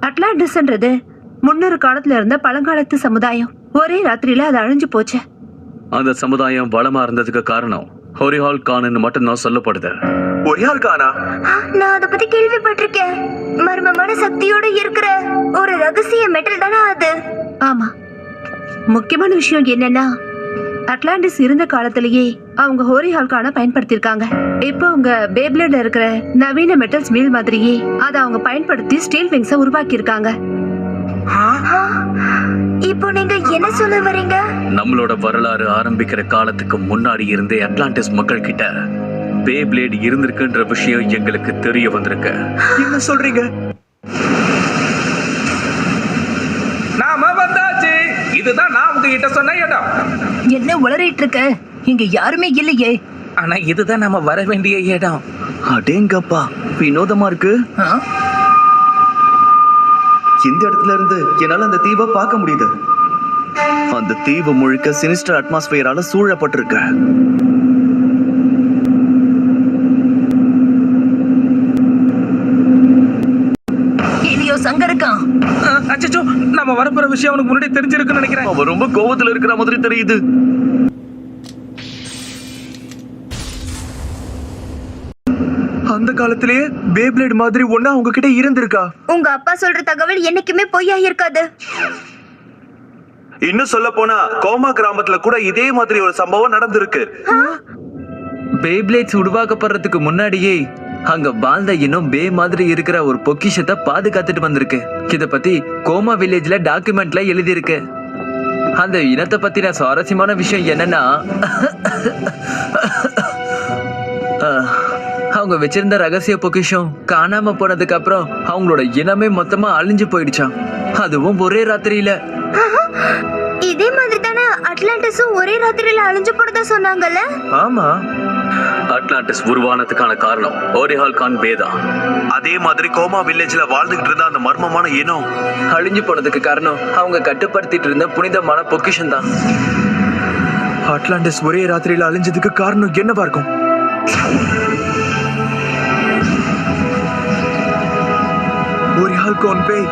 அட்லாண்டிஸ்ன்றது முன்னொரு காலத்துல இருந்த பழங்காலத்து சமுதாயம். ஒரே ராத்திரியில அது அழிஞ்சு போச்சு. அந்த சமுதாயம் வளமா இருந்ததுக்கு காரணம் ஹோரிஹால் கான் மட்டும்தான் சொல்லப்படுது. ஒரியால் கானா? நான் அத பத்தி கேள்விப்பட்டிருக்கேன். மர்மமான சக்தியோட இருக்கிற ஒரு ரகசிய மெட்டல் தானே அது? ஆமா, முக்கியமான விஷயம் என்னன்னா அட்லாண்டிஸ் இருந்த காலத்திலேயே அவங்க ஹோரிஹால்கான பயன்படுத்திருக்காங்க. இப்போ அவங்க பேப்லேட்ல இருக்கிற நவீன மெட்டல்ஸ் மீல் மாதிரியே அதை அவங்க பயன்படுத்தி ஸ்டீல் விங்ஸை உருவாக்கி இருக்காங்க. இப்போ நீங்க என்ன சொல்ல வரீங்க? நம்மளோட வரலாறு ஆரம்பிக்கிற காலத்துக்கு முன்னாடி இருந்தே அட்லாண்டிஸ் மக்கள் கிட்ட பேப்லேட் இருந்திருக்குன்ற விஷயம் எங்களுக்கு தெரிய வந்திருக்கு. என்ன சொல்றீங்க? நாம வந்தாச்சு. இதுதான் நான் உங்ககிட்ட சொன்ன இடம். என்ன உளறிட்டு இருக்க? இங்க யாருமே இல்லையே. ஆனா இதுதான் நாம வர வேண்டிய இடம். அடேங்கப்பா, வினோதமா இருக்கு. ஆ? இந்த இடத்துல இருந்து என்னால அந்த தீவை பார்க்க முடியுது. அந்த தீவு முழுக்க சினிஸ்டர் அட்மாஸ்பியரால சூழப்பட்டிருக்கு. ஹீலியோஸ் அங்க இருக்கான். அச்சச்சோ, நம்ம வரப்போற விஷயம் அவனுக்கு முன்னாடி தெரிஞ்சிருக்குன்னு நினைக்கிறேன். அவன் ரொம்ப கோவத்துல இருக்கிற மாதிரி தெரியுது. அந்த காலத்திலேயே பேப்லேட் மாதிரி ஒண்ணு அவங்க கிட்ட இருந்திருக்கா? உங்க அப்பா சொல்ற தகவல் என்னைக்குமே பொய்யா இருக்காது. இன்னும் சொல்ல போனா கோமா கிராமத்துல கூட இதே மாதிரி ஒரு சம்பவம் நடந்திருக்கு. பேப்லேட்ஸ் உருவாக்கப்படுறதுக்கு முன்னாடியே அங்க வாழ்ந்த இன்னும் பே மாதிரி இருக்கிற ஒரு பொக்கிஷத்தை பாதுகாத்துட்டு வந்திருக்கு. இத பத்தி கோமா வில்லேஜ்ல டாக்குமெண்ட்ல எழுதி இருக்கு. அந்த இனத்தை பத்தின சுவாரஸ்யமான விஷயம் என்னன்னா, அவங்க வச்சிருந்த ரகசிய பொக்கிஷம் காணாம போனதுக்கு அப்புறம் அவங்களோட இனமே மொத்தமா அழிஞ்சு போயிடுச்சாம். அதுவும் ஒரே ராத்திரியில. இதே மாதிரி தானே அட்லாண்டிஸும் ஒரே ராத்திரியில அழிஞ்சு போறதா சொன்னாங்கல்ல? ஆமா, அட்லாண்டிஸ் உருவானதுக்கான காரணம் ஹோரிஹால் கான் பேதா. அதே மாதிரி கோமா வில்லேஜ்ல வாழ்ந்துகிட்டு இருந்த அந்த மர்மமான இனம் அழிஞ்சு போனதுக்கு காரணம் அவங்க கட்டுப்படுத்திட்டு இருந்த புனிதமான பொக்கிஷம் தான். அட்லாண்டிஸ் ஒரே ராத்திரியில அழிஞ்சதுக்கு காரணம் என்னவா இருக்கும்? ஹோரிஹால் கான் பேய்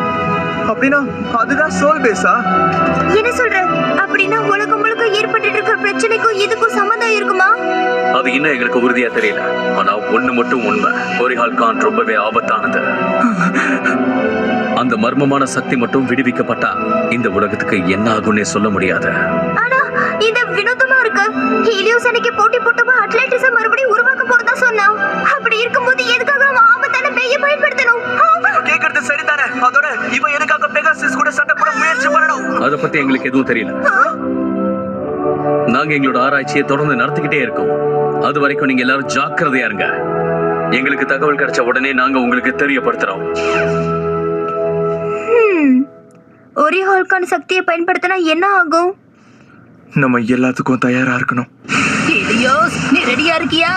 அப்படின்னா அதுதான் சோல் பேஸா? என்ன சொல்ற? அப்படின்னா உலகம் முழுக்க ஏற்பட்டு இருக்கிற பிரச்சனைக்கும் இதுக்கும் சம்மந்தம் இருக்குமா? அது இன்னும் எங்களுக்கு உறுதியா தெரியல. ஆனா ஒண்ணு மட்டும் உண்மை, ஹோரிஹால் கான் ரொம்பவே ஆபத்தானது. அந்த மர்மமான சக்தி மட்டும் விடுவிக்கப்பட்டா இந்த உலகத்துக்கு என்ன ஆகும்னே சொல்ல முடியாது. ஆனா இது வினோதமா இருக்கு. ஹீலியோஸ் அன்னைக்கு போட்டி போட்டமா அட்லாண்டிஸை மறுபடியும் உருவாக்க போறதா சொன்னான். அப்படி இருக்கும்போது எதுக்காக அவன் ஆபத்தான பேயை பயன்படுத்தணும்? கேக்குறது சரிதானே. அதோட இவன் எதுக்காக பெகாசஸ் கூட சண்டை போட முயற்சி பண்ணணும்? அத பத்தி எங்களுக்கு எதுவும் தெரியல. நாங்க எங்களோட ஆராய்ச்சியை தொடர்ந்து நடத்திக்கிட்டே இருக்கோம். அது வரைக்கும் நீங்க எல்லாரும் ஜாக்கிரதையா இருங்க. எங்களுக்கு தகவல் கிடைச்ச உடனே நாங்க உங்களுக்கு தெரியப்படுத்துறோம். ஹோரிஹால் சக்தியை பயன்படுத்தினா என்ன ஆகும்? நம்ம எல்லாத்துக்கும் தயாரா இருக்கணும். ஹீலியோஸ், நீ ரெடியா இருக்கியா?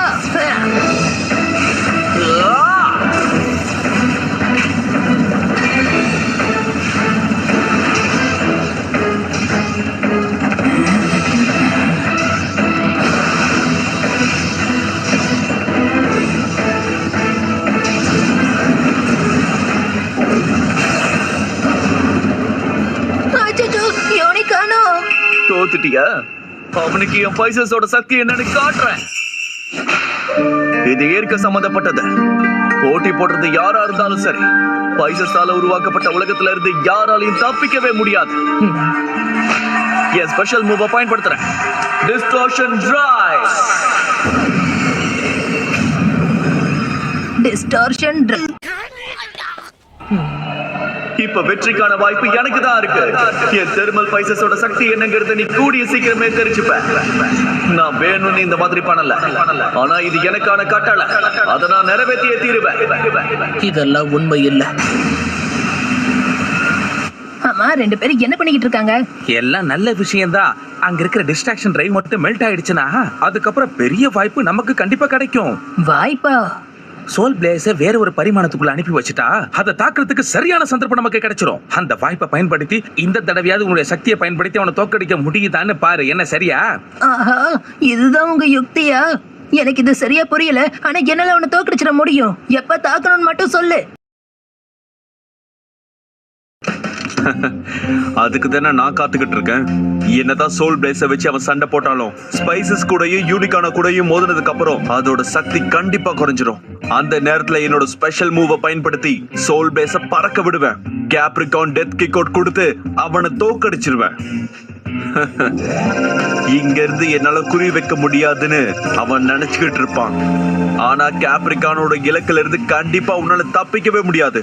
தோத்துட்டியா? அவனுக்கு என் பைசஸோட சக்தி என்னன்னு காட்டுறேன். இது ஏற்க சம்பந்தப்பட்டது. போட்டி போடுறது யாரா இருந்தாலும் சரி, பைசஸால உருவாக்கப்பட்ட உலகத்துல இருந்து யாராலையும் தப்பிக்கவே முடியாது. என் ஸ்பெஷல் மூவ பயன்படுத்துறேன். Distortion drive. டிஸ்டார்ஷன் இப்ப வெற்றிக்கான வாய்ப்பு எனக்கு தான் இருக்கு. என் தெர்மல் பைசஸோட சக்தி என்னங்கிறத நீ கூடிய சீக்கிரமே தெரிஞ்சுப்ப. நான் வேணும்னு இந்த மாதிரி பண்ணல, ஆனா இது எனக்கான கட்டளை. அதை நான் நிறைவேற்றியே தீருவேன். இதெல்லாம் உண்மை இல்ல. ஆமா, 2 பேரும் என்ன பண்ணிக்கிட்டு இருக்காங்க? எல்லாம் நல்ல விஷயம்தான். அங்க இருக்கிற டிஸ்ட்ராக்ஷன் டிரைவ் மட்டும் மெல்ட் ஆயிடுச்சுன்னா அதுக்கப்புறம் பெரிய வாய்ப்பு நமக்கு கண்டிப்பா கிடைக்கும். வாய்ப்பா? சோல் பிளேஸ வேற ஒரு பரிமாணத்துக்குள்ள அனுப்பி வச்சுட்டா அதை தாக்குறதுக்கு சரியான சந்தர்ப்பம் நமக்கு கிடைச்சிரும். அந்த வாய்ப்பை பயன்படுத்தி இந்த தடவையாவது உங்களுடைய சக்தியை பயன்படுத்தி அவனை தோக்கடிக்க முடியுதான்னு பாரு. என்ன சரியா? ஆஹா, இதுதான் உங்க யுக்தியா? எனக்கு இது சரியா புரியல. ஆனா என்னால அவனை தோக்கடிச்சிட முடியும். எப்ப தாக்கணும்னு மட்டும் சொல்லு. அதுக்கு தானே நான் காத்துக்கிட்டு இருக்கேன். என்னதான் சோல் பிளேஸ வச்சு அவன் சண்டை போட்டாலும் ஸ்பைசஸ் கூடயும் யூனிகான கூடயும் மோதினதுக்கு அப்புறம் அதோட சக்தி கண்டிப்பா குறைஞ்சிரும். அந்த நேரத்துல என்னோட ஸ்பெஷல் மூவ பயன்படுத்தி சோல் பிளேஸ பறக்க விடுவேன். கேப்ரிகான் டெத் கிக் அவுட் கொடுத்து அவனை தோக்கடிச்சிருவேன். இங்க இருந்து என்னால குறி வைக்க முடியாதுன்னு அவன் நினைச்சுக்கிட்டு இருப்பான். ஆனா கேப்ரிகானோட இலக்குல இருந்து கண்டிப்பா உன்னால தப்பிக்கவே முடியாது.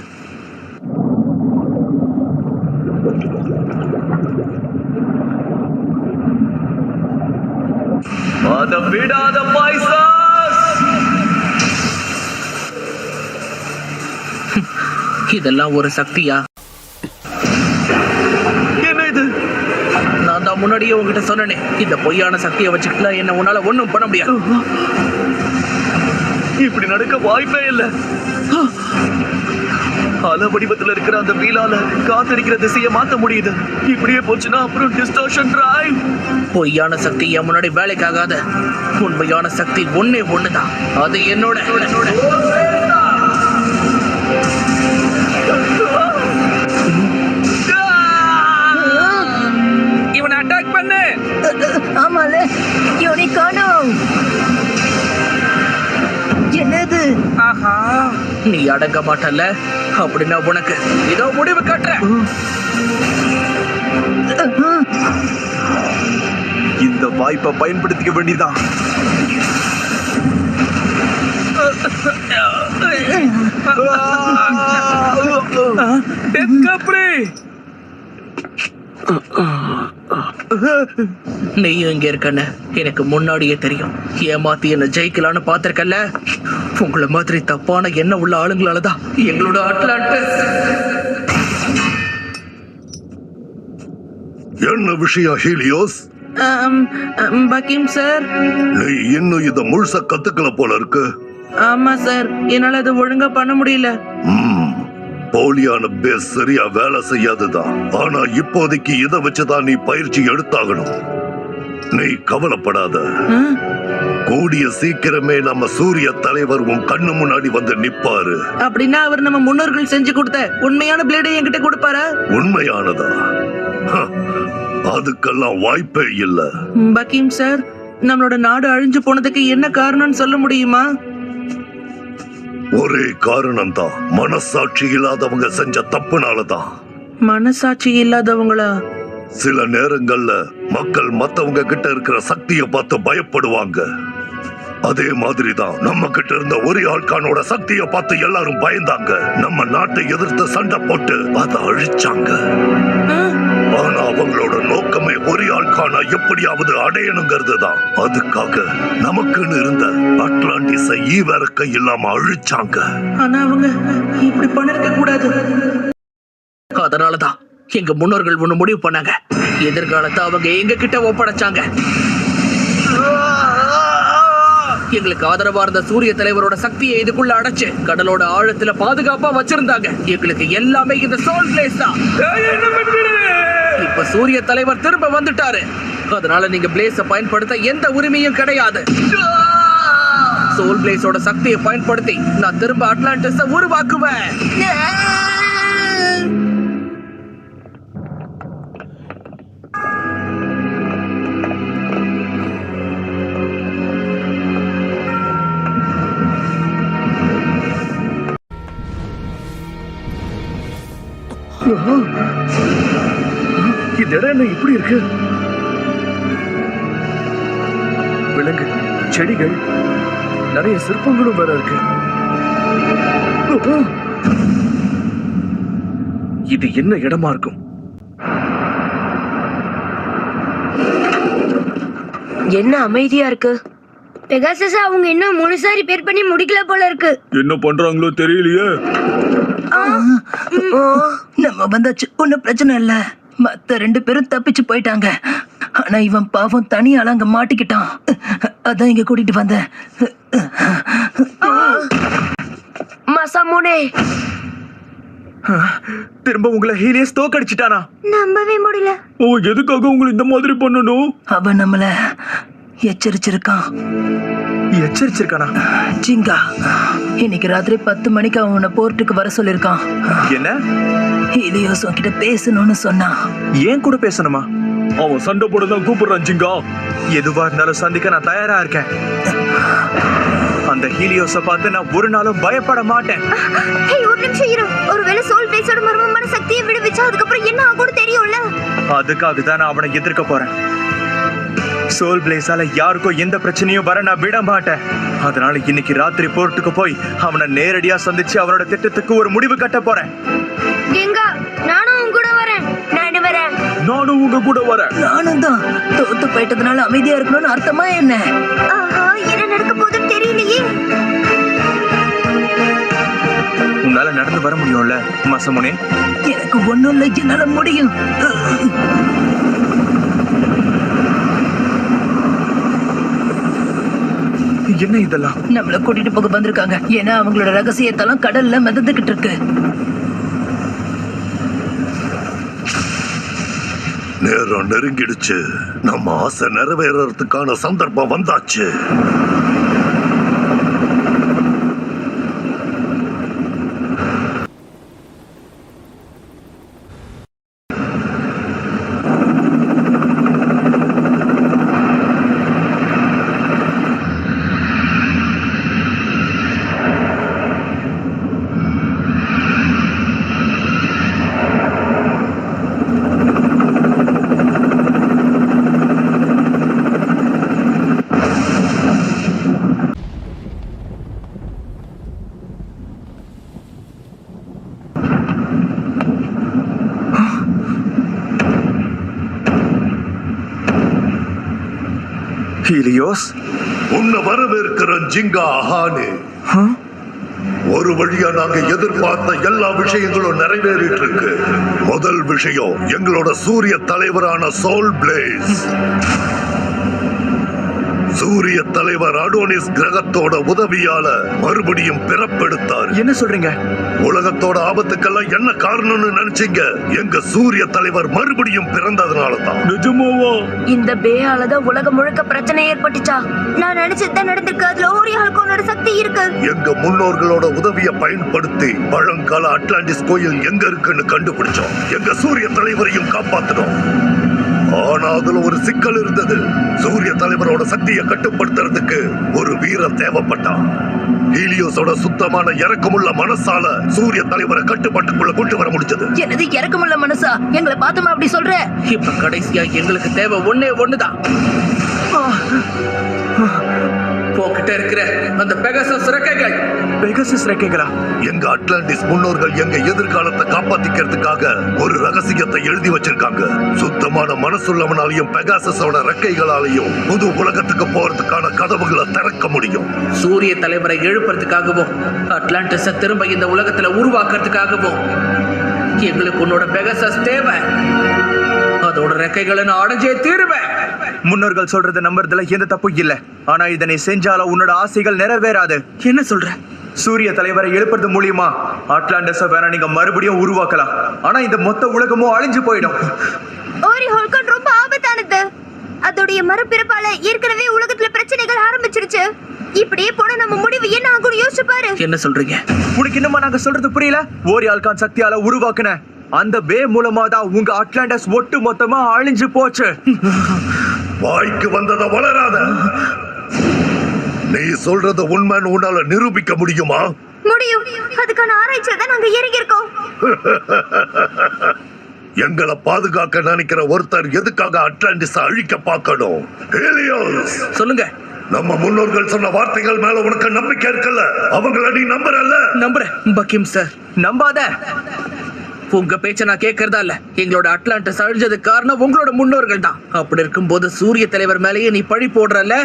அத விடாத பைசஸ். இதெல்லாம் ஒரு சக்தியா? என்ன இது? நான் தான் முன்னாடியே உங்ககிட்ட சொன்னேனே, இந்த பொய்யான சக்தியை வச்சுக்கிட்டா என்ன உன்னால ஒண்ணும் பண்ண முடியாது. இப்படி நடக்க வாய்ப்பே இல்லை. அல வடிவத்துல இருக்கிற அந்த வீலால காத்தடிக்கிற திசையை மாத்த முடியுது. இப்படியே போச்சுன்னா அப்புறம் டிஸ்டார்ஷன் டிரைவ். பொய்யான சக்தி என் முன்னாடி வேலைக்காகாத. உண்மையான சக்தி ஒண்ணுதான். அது என்னோட. இவனை அட்டாக் பண்ணு. ஆமால, யூனிகானோ. என்னது? ஆஹா, நீ அடங்க மாட்டல. அப்படின்னா உனக்கு இதோ முடிவு காட்டுறேன். இந்த வாய்ப்பை பயன்படுத்திக்க வேண்டியதான். நீயும் இங்க இருக்கன்னு எனக்கு முன்னாடியே தெரியும். ஏமாத்தி என்ன ஜெயிக்கலான்னு பாத்திருக்கல. உங்களை மாதிரி தப்பான எண்ணம் உள்ள ஆளுங்களாலதான் எங்களோட அட்லாண்டஸ். என்ன விஷயம் ஹீலியோஸ்? பக்கிம் சார். நீ இன்னும் இத முழுசா கத்துக்கல போல இருக்கு. ஆமா சார், என்னால அதை ஒழுங்கா பண்ண முடியல. போலியான பேஸ் சரியா வேலை செய்யாதுதான். ஆனா இப்போதைக்கு இதை வச்சுதான் நீ பயிற்சி எடுத்தாகணும். நீ கவலைப்படாத. கூடிய சீக்கிரமே நம்ம சூரிய தலைவர் உன் கண்ணு முன்னாடி வந்து நிப்பாரு. அப்படின்னா அவர் நம்ம முன்னோர்கள் செஞ்சு கொடுத்த உண்மையான பிளேடை என்கிட்ட கொடுப்பாரா? உண்மையானதா? அதுக்கெல்லாம் வாய்ப்பே இல்ல. பக்கிம் சார், நம்மளோட நாடு அழிஞ்சு போனதுக்கு என்ன காரணம்னு சொல்ல முடியுமா? ஒரே காரணம் தான், மனசாட்சி இல்லாதவங்க செஞ்ச தப்புனாலதான். மனசாட்சி இல்லாதவங்களா? சில நேரங்கள்ல மக்கள் மத்தவங்க கிட்ட இருக்கிற சக்தியை பார்த்து பயப்படுவாங்க. அதே மாதிரிதான் நம்ம கிட்ட இருந்த ஒரே ஆள்கானோட சக்தியை பார்த்து எல்லாரும் பயந்தாங்க. நம்ம நாட்டை எதிர்த்து சண்டை போட்டு அதை அழிச்சாங்க. ஆனா அவங்களோட நோக்கமே ஒரே ஆள்கான எப்படியாவது அடையணுங்கிறது தான். அதுக்காக நமக்குன்னு இருந்த அட்லாண்டிஸை ஈவரக்க இல்லாம அழிச்சாங்க. ஆனா அவங்க இப்படி பண்ணிருக்க கூடாது. அதனாலதான் எங்க முன்னோர்கள் ஒண்ணு முடிவு பண்ணாங்க. எதிர்காலத்தை அவங்க எங்க கிட்ட ஒப்படைச்சாங்க. எங்களுக்கு ஆதரவா இருந்த சூரிய தலைவரோட சக்தியை இதுக்குள்ள அடைச்சு கடலோட ஆழத்துல பாதுகாப்பா வச்சிருந்தாங்க. எங்களுக்கு எல்லாமே இந்த சோல் பிளேஸ் தான். இப்ப சூரிய தலைவர் திரும்ப வந்துட்டாரு. அதனால நீங்க பிளேஸ பயன்படுத்த எந்த உரிமையும் கிடையாது. சோல் பிளேஸோட சக்தியை பயன்படுத்தி நான் திரும்ப அட்லாண்டிஸை உருவாக்குவேன். இந்த இடம் என்ன இப்படி இருக்கு? விலங்கு, செடிகள், நிறைய சிற்பங்களும் வேற இருக்கு. இது என்ன இடமா இருக்கும்? என்ன அமைதியா இருக்கு? பெகாசஸ் அவங்க இன்னும் முழுசா ரிப்பேர் பண்ணி முடிக்கல போல இருக்கு. என்ன பண்றாங்களோ தெரியலையே. நம்ம வந்தாச்சு, ஒன்னும் பிரச்சனை இல்ல. மத்த 2 பேரும் தப்பிச்சு போயிட்டாங்க. ஆனா இவன் பாவம் தனியால அங்க மாட்டிக்கிட்டான். அதான் இங்க கூட்டிட்டு வந்தேன். மசாமோனே, திரும்ப உங்களை ஹீலியஸ் தோக்கடிச்சிட்டானா? நம்பவே முடியல. ஓ, எதுக்காக உங்களை இந்த மாதிரி பண்ணணும்? அவன் நம்மள எச்சரிச்சிருக்கான். எச்சரிச்சிருக்கானா? ஜிங்கா, இன்னைக்கு ராத்திரி 10 மணிக்கு அவனை போர்ட்டுக்கு வர சொல்லிருக்கான். என்ன? ஹீலியோஸ் உன்கிட்ட பேசணும்னு சொன்னான். ஏன் கூட பேசணுமா? அவன் சண்டை போட தான் கூப்பிடுறான் ஜிங்கா. எதுவா இருந்தாலும் சந்திக்க நான் தயாரா இருக்கேன். அந்த ஹீலியோஸ பார்த்து நான் ஒரு நாளும் பயப்பட மாட்டேன். ஹேய், ஒரு நிமிஷம் இரு. ஒருவேளை சோல் பிளேஸோட மர்மமான சக்தியை விடுவிச்சா அதுக்கப்புறம் என்ன ஆகும்னு தெரியும்ல. அதுக்காக தான் நான் அவனை எதிர்க்க போறேன். சோல் பிளேஸால யாருக்கும் எந்த பிரச்சனையும் வர நான் விட மாட்டேன். அதனால இன்னைக்கு ராத்திரி போர்ட்டுக்கு போய் அவனை நேரடியா சந்திச்சு அவனோட திட்டத்துக்கு ஒரு முடிவு கட்ட போறேன். கெங்கா, நானும் உன் கூட வரேன். நானும் வரேன். நானும் உங்க கூட வரேன். நானும் தான். தோத்து போயிட்டதுனால அமைதியா இருக்கணும்னு அர்த்தமா என்ன? ஆஹா, என்ன நடக்க போகுதுன்னு தெரியலையே. உன்னால நடந்து வர முடியும்ல மசமுனே? எனக்கு ஒண்ணும் இல்லை, என்னால முடியும். என்ன இதெல்லாம்? நம்மள கூட்டிட்டு போக வந்திருக்காங்க. ஏன்னா அவங்களோட ரகசியத்தெல்லாம் கடல்ல மிதந்துகிட்டு இருக்கு. நேரம் நெருங்கிடுச்சு. நம்ம ஆசை நிறைவேறதுக்கான சந்தர்ப்பம் வந்தாச்சு. ஹீலியோஸ், உன்னை வரவேற்கிறோம் ஜிங்கா அஹானே. ஒரு வழியா நாங்க எதிர்பார்த்த எல்லா விஷயங்களும் நிறைவேறிட்டு இருக்கு. முதல் விஷயம், எங்களோட சூரிய தலைவரான சோல் பிளேஸ். சூரிய தலைவர் அடோனிஸ் கிரகத்தோட உதவியால மறுபடியும் பிறப்பெடுத்தார். என்ன சொல்றீங்க? உலகத்தோட ஆபத்துக்கெல்லாம் என்ன காரணம்னு நினைச்சீங்க? எங்க சூரிய தலைவர் மறுபடியும் பிறந்ததுனால தான். நிஜமாவா? இந்த பேயாலதான் உலகம் முழுக்க பிரச்சனை ஏற்பட்டுச்சா? நான் நினைச்சதுதான் நடந்திருக்கு. அதுல ஓரி ஹல்கோனோட சக்தி இருக்கு. எங்க முன்னோர்களோட உதவியை பயன்படுத்தி பழங்கால அட்லாண்டிஸ் கோயில் எங்க இருக்குன்னு கண்டுபிடிச்சோம். எங்க சூரிய தலைவரையும் காப்பாத்தினோம். ஆனா அதுல ஒரு சிக்கல் இருந்தது. சூரிய தலைவரோட சக்தியை கட்டுப்படுத்துறதுக்கு ஒரு வீரர் தேவைப்பட்டான். ஹீலியோஸோட சுத்தமான இறக்கமுள்ள மனசால சூரிய தலைவரை கட்டுப்பாட்டுக்குள்ள கொண்டு வர முடிஞ்சது. என்னது இறக்கமுள்ள மனசா? எங்களை பார்த்தோமா அப்படி சொல்ற? இப்ப கடைசியா எங்களுக்கு தேவை ஒண்ணுதான். போக்கிட்ட இருக்கிற அந்த பெகாசஸ் ரெக்கைகள். பெகாசஸ் ரெக்கைகளா? எங்க அட்லாண்டிஸ் முன்னோர்கள் எங்க எதிர்காலத்தை காப்பாத்திக்கிறதுக்காக ஒரு ரகசியத்தை எழுதி வச்சிருக்காங்க. சுத்தமான மனசுள்ளவனாலையும் பெகாசஸோட ரெக்கைகளாலையும் புது உலகத்துக்கு போறதுக்கான கதவுகளை திறக்க முடியும். சூரிய தலைவரை எழுப்புறதுக்காகவும் அட்லாண்டிஸ திரும்ப இந்த உலகத்துல உருவாக்குறதுக்காகவும் எங்களுக்கு உன்னோட பெகாசஸ் தேவை. அதோட ரெக்கைகளை நான் அடைஞ்சே தீருவேன். முன்னோர்கள் சொல்றத நம்புறதுல எந்த தப்பும் இல்ல. ஆனா இதனை செஞ்சால உன்னோட ஆசைகள் நிறைவேறாது. என்ன சொல்ற? சூரிய தலைவரை எழுப்புறது மூலியமா அட்லாண்டிஸ வேற நீங்க மறுபடியும் உருவாக்கலாம். ஆனா இந்த மொத்த உலகமும் அழிஞ்சு போயிடும். ஓரி ஹல்கோன் ரொம்ப ஆபத்தானது. அதோடைய மறுபிறப்பால ஏற்கனவே உலகத்துல பிரச்சனைகள் ஆரம்பிச்சிருச்சு. இப்படியே போன நம்ம முடிவு என்ன ஆகும் யோசிச்சு பாரு. என்ன சொல்றீங்க? உனக்கு இன்னுமா நாங்க சொல்றது புரியல? ஓரி ஆல்கான் சக்தியால உருவாக்குன அந்த பே மூலமா தான் உங்க அட்லாண்டஸ் ஒட்டு மொத்தமா அழிஞ்சு போச்சு. வாய்க்கு வந்தத வளராத. நீ சொல்றது உண்மைன்னு உன்னால நிரூபிக்க முடியுமா? முடியும். அதுக்கான ஆராய்ச்சியில தான் நாங்க இறங்கி இருக்கோம். எங்களை பாதுகாக்க நினைக்கிற ஒருத்தர் எதுக்காக அட்லாண்டிஸ் அழிக்க பார்க்கணும்? ஹீலியோஸ், சொல்லுங்க. நம்ம முன்னோர்கள் சொன்ன வார்த்தைகள் மேல உனக்கு நம்பிக்கை இருக்குல்ல? அவங்கள நீ நம்புறல்ல? நம்புறேன் பக்கிம் சார். நம்பாத. உங்க பேச்ச நான் கேட்கறதா இல்ல. எங்களோட அட்லாண்டஸ் அழிஞ்சதுக்கு காரணம் உங்களோட முன்னோர்கள் தான். அப்படி இருக்கும்போது சூரிய தலைவர் மேலேயே நீ பழி போடுறல்ல.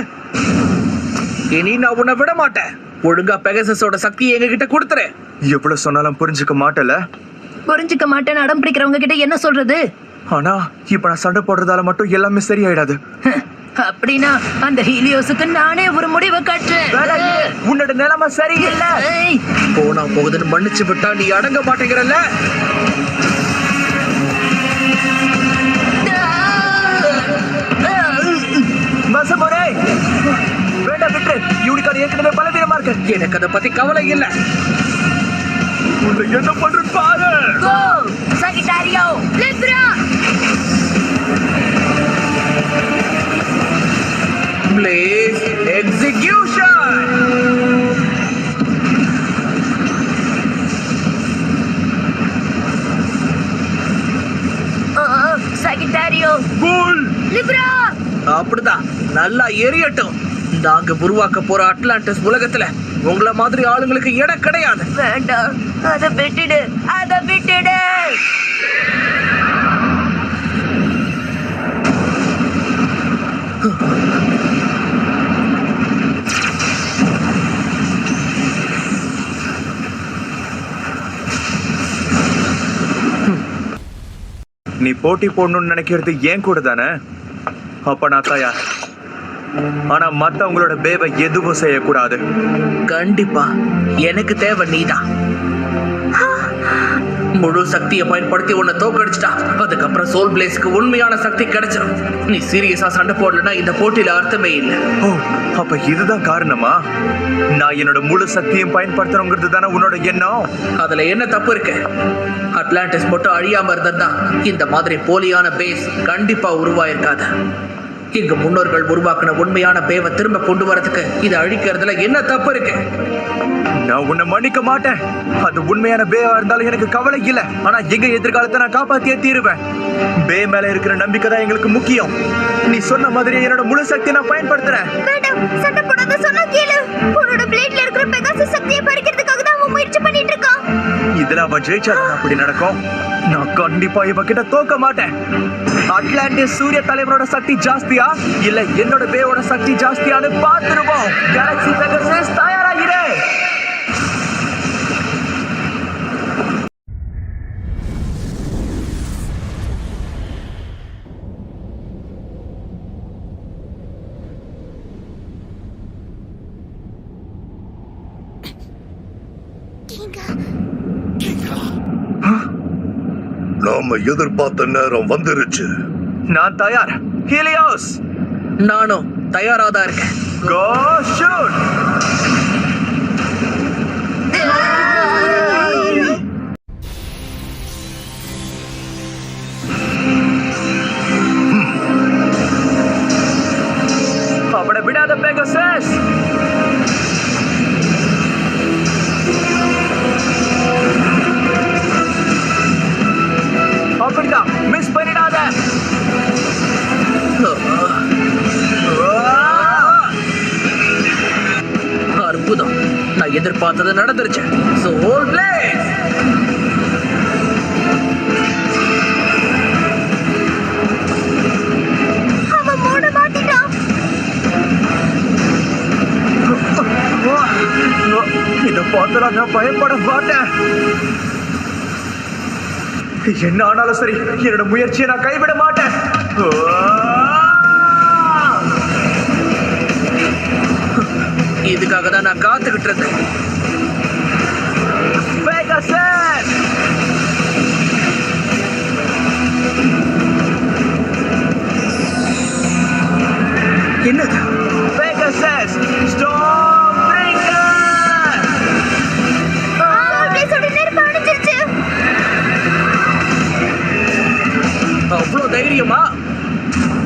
இனி நான் உன்னை விட மாட்டேன். ஒழுங்கா பெகசஸோட சக்தியை எங்க கிட்ட கொடுத்துறேன். எவ்வளவு சொன்னாலும் புரிஞ்சுக்க மாட்டல. புரிஞ்சுக்க மாட்டேன்னு அடம் பிடிக்கிறவங்க கிட்ட என்ன சொல்றது? ஆனா இப்ப நான் சண்டை போடுறதால மட்டும் எல்லாமே சரியாயிடாது. அப்படின்னா அந்த ஹீலியோஸுக்கு நானே ஒரு முடிவை காட்டுறேன். உன்னோட நிலைமை சரியில்லை. ஏய், போனா போகுதுன்னு மன்னிச்சு விட்டா நீ அடங்க மாட்டேங்கிறல்ல. மசமோரே, வேண்டாம் விட்டு. யூனிகார்ன் ஏற்கனவே பலவீனமா இருக்கு. எனக்கு அதை பத்தி கவலை இல்ல. உன்னை என்ன பண்றது பாரு. go, Sagittario. Libre, Blaze execution. Sagittario. புல். லிப்ரா. அப்படிதான், நல்லா எரியட்டும். நாங்க உருவாக்க போற அட்லாண்டஸ் உலகத்துல உங்கள மாதிரி ஆளுங்களுக்கு இடம் கிடையாது. வேண்டாம், அதை விட்டுடு, அதை விட்டுடு. நீ போட்டி போடணும்னு நினைக்கிறது ஏன் கூட தானே? அப்ப நான் தயார். ஆனா மத்தவங்களோட பேவை எதுவும் செய்யக்கூடாது. கண்டிப்பா எனக்கு தேவை நீதான். முழு சக்தியை பயன்படுத்தி உன்னை தோக்கடிச்சிட்டா அதுக்கப்புறம் சோல் பிளேஸ்க்கு உண்மையான சக்தி கிடைச்சிடும். நீ சீரியஸா சண்டை போடலன்னா இந்த போட்டியில அர்த்தமே இல்லை. ஓ, அப்ப இதுதான் காரணமா? நான் என்னோட முழு சக்தியும் பயன்படுத்தணுங்கிறது தானே உன்னோட எண்ணம்? அதுல என்ன தப்பு இருக்கு? அட்லாண்டிஸ் மட்டும் அழியாம இருந்ததா இந்த மாதிரி போலியான பேஸ் கண்டிப்பா உருவாயிருக்காது. எங்க முன்னோர்கள் உருவாக்குன உண்மையான பேவை திரும்ப கொண்டு வரதுக்கு இதை அழிக்கிறதுல என்ன தப்பு இருக்கு? நான் உன்னை மன்னிக்க மாட்டேன். அது உண்மையான பேவா இருந்தாலும் எனக்கு கவலை இல்லை. ஆனா எங்க எதிர்காலத்தை நான் காப்பாத்தியே தீருவேன். பே மேல இருக்கிற நம்பிக்கை தான் எங்களுக்கு முக்கியம். நீ சொன்ன மாதிரி என்னோட முழு சக்தியை நான் பயன்படுத்துறேன். வேண்டாம், சண்டை போடாத சொன்னா கேளு. உன்னோட பிளேட்ல இருக்கிற பெகாசஸ் சக்தியை பறிக்கிறதுக்காக தான் அவன் முயற்சி பண்ணிட்டு இருக்கான். இதுல அவன் ஜெயிச்சாதான் அப்படி நடக்கும். நான் கண்டிப்பா இவன் கிட்ட தோக்க மாட்டேன். அட்லாண்டிஸ் சூரிய தலைவரோட சக்தி ஜாஸ்தியா இல்ல என்னோட பேவோட சக்தி ஜாஸ்தியான்னு பார்த்துருவோம். கேலக்ஸி பெகாசஸ் தயாராகிறே. நாம எதிர்பார்த்த நேரம் வந்துருச்சு. நான் தயார். ஹீலியோஸ், நானும் தயாராதான் இருக்கேன். கோ ஷூட். அவனை விடாத பெகாசஸ். அப்படிதான், மிஸ் பண்ணிடாத. அற்புதம், நான் எதிர்பார்த்தது நடந்துருச்சு. சோல் பிளேஸ். அவன் மூட மாட்டிட்டான். இதை பார்த்தா நான் பயப்பட மாட்டேன். என்ன ஆனாலும் சரி, என்னோட முயற்சியை நான் கைவிட மாட்டேன். இதுக்காக தான் நான் காத்துக்கிட்டு இருந்தேன். பெகாசஸ், என்னது? Pegasus storm breaker. சோல் பிளேஸோட நெருப்பு அணைஞ்சிருச்சு. அவ்வளவு தைரியமா?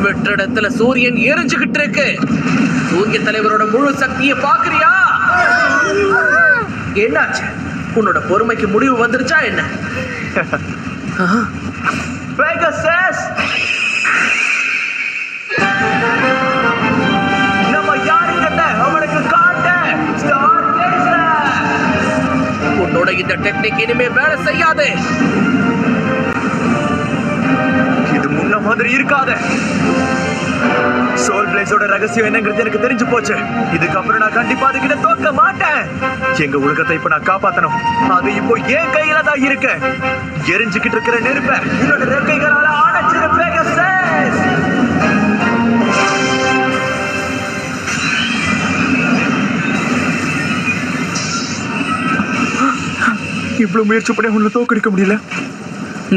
வெற்றிடத்துல சூரியன் எரிஞ்சுகிட்டு இருக்கு. சூரிய தலைவரோட முழு சக்தியை பாக்குறியா? என்னாச்சு? உன்னோட பொறுமைக்கு முடிவு வந்துருச்சா என்ன? பெகசஸ் நம்ம யாருக்கிட்ட அவனுக்கு காட்ட ஸ்டார் உன்னோட இந்த டெக்னிக் இனிமே வேலை செய்யாது. இது முன்ன மாதிரி இருக்காத. சோல் பிளேஸோட ரகசியம் என்னங்கிறது எனக்கு தெரிஞ்சு போச்சு. இதுக்கப்புறம் நான் கண்டிப்பா அதுகிட்ட தோக்க மாட்டேன். எங்க உலகத்தை இப்ப நான் காப்பாத்தணும். அது இப்போ என் கையில தான் இருக்கு. எரிஞ்சுக்கிட்டு இருக்கிற நெருப்ப என்னோட ரெக்கைகளால அணைச்சிரு பெகசஸ். இவ்வளவு முயற்சி பண்ணி உன்னை தோக்கடிக்க முடியல.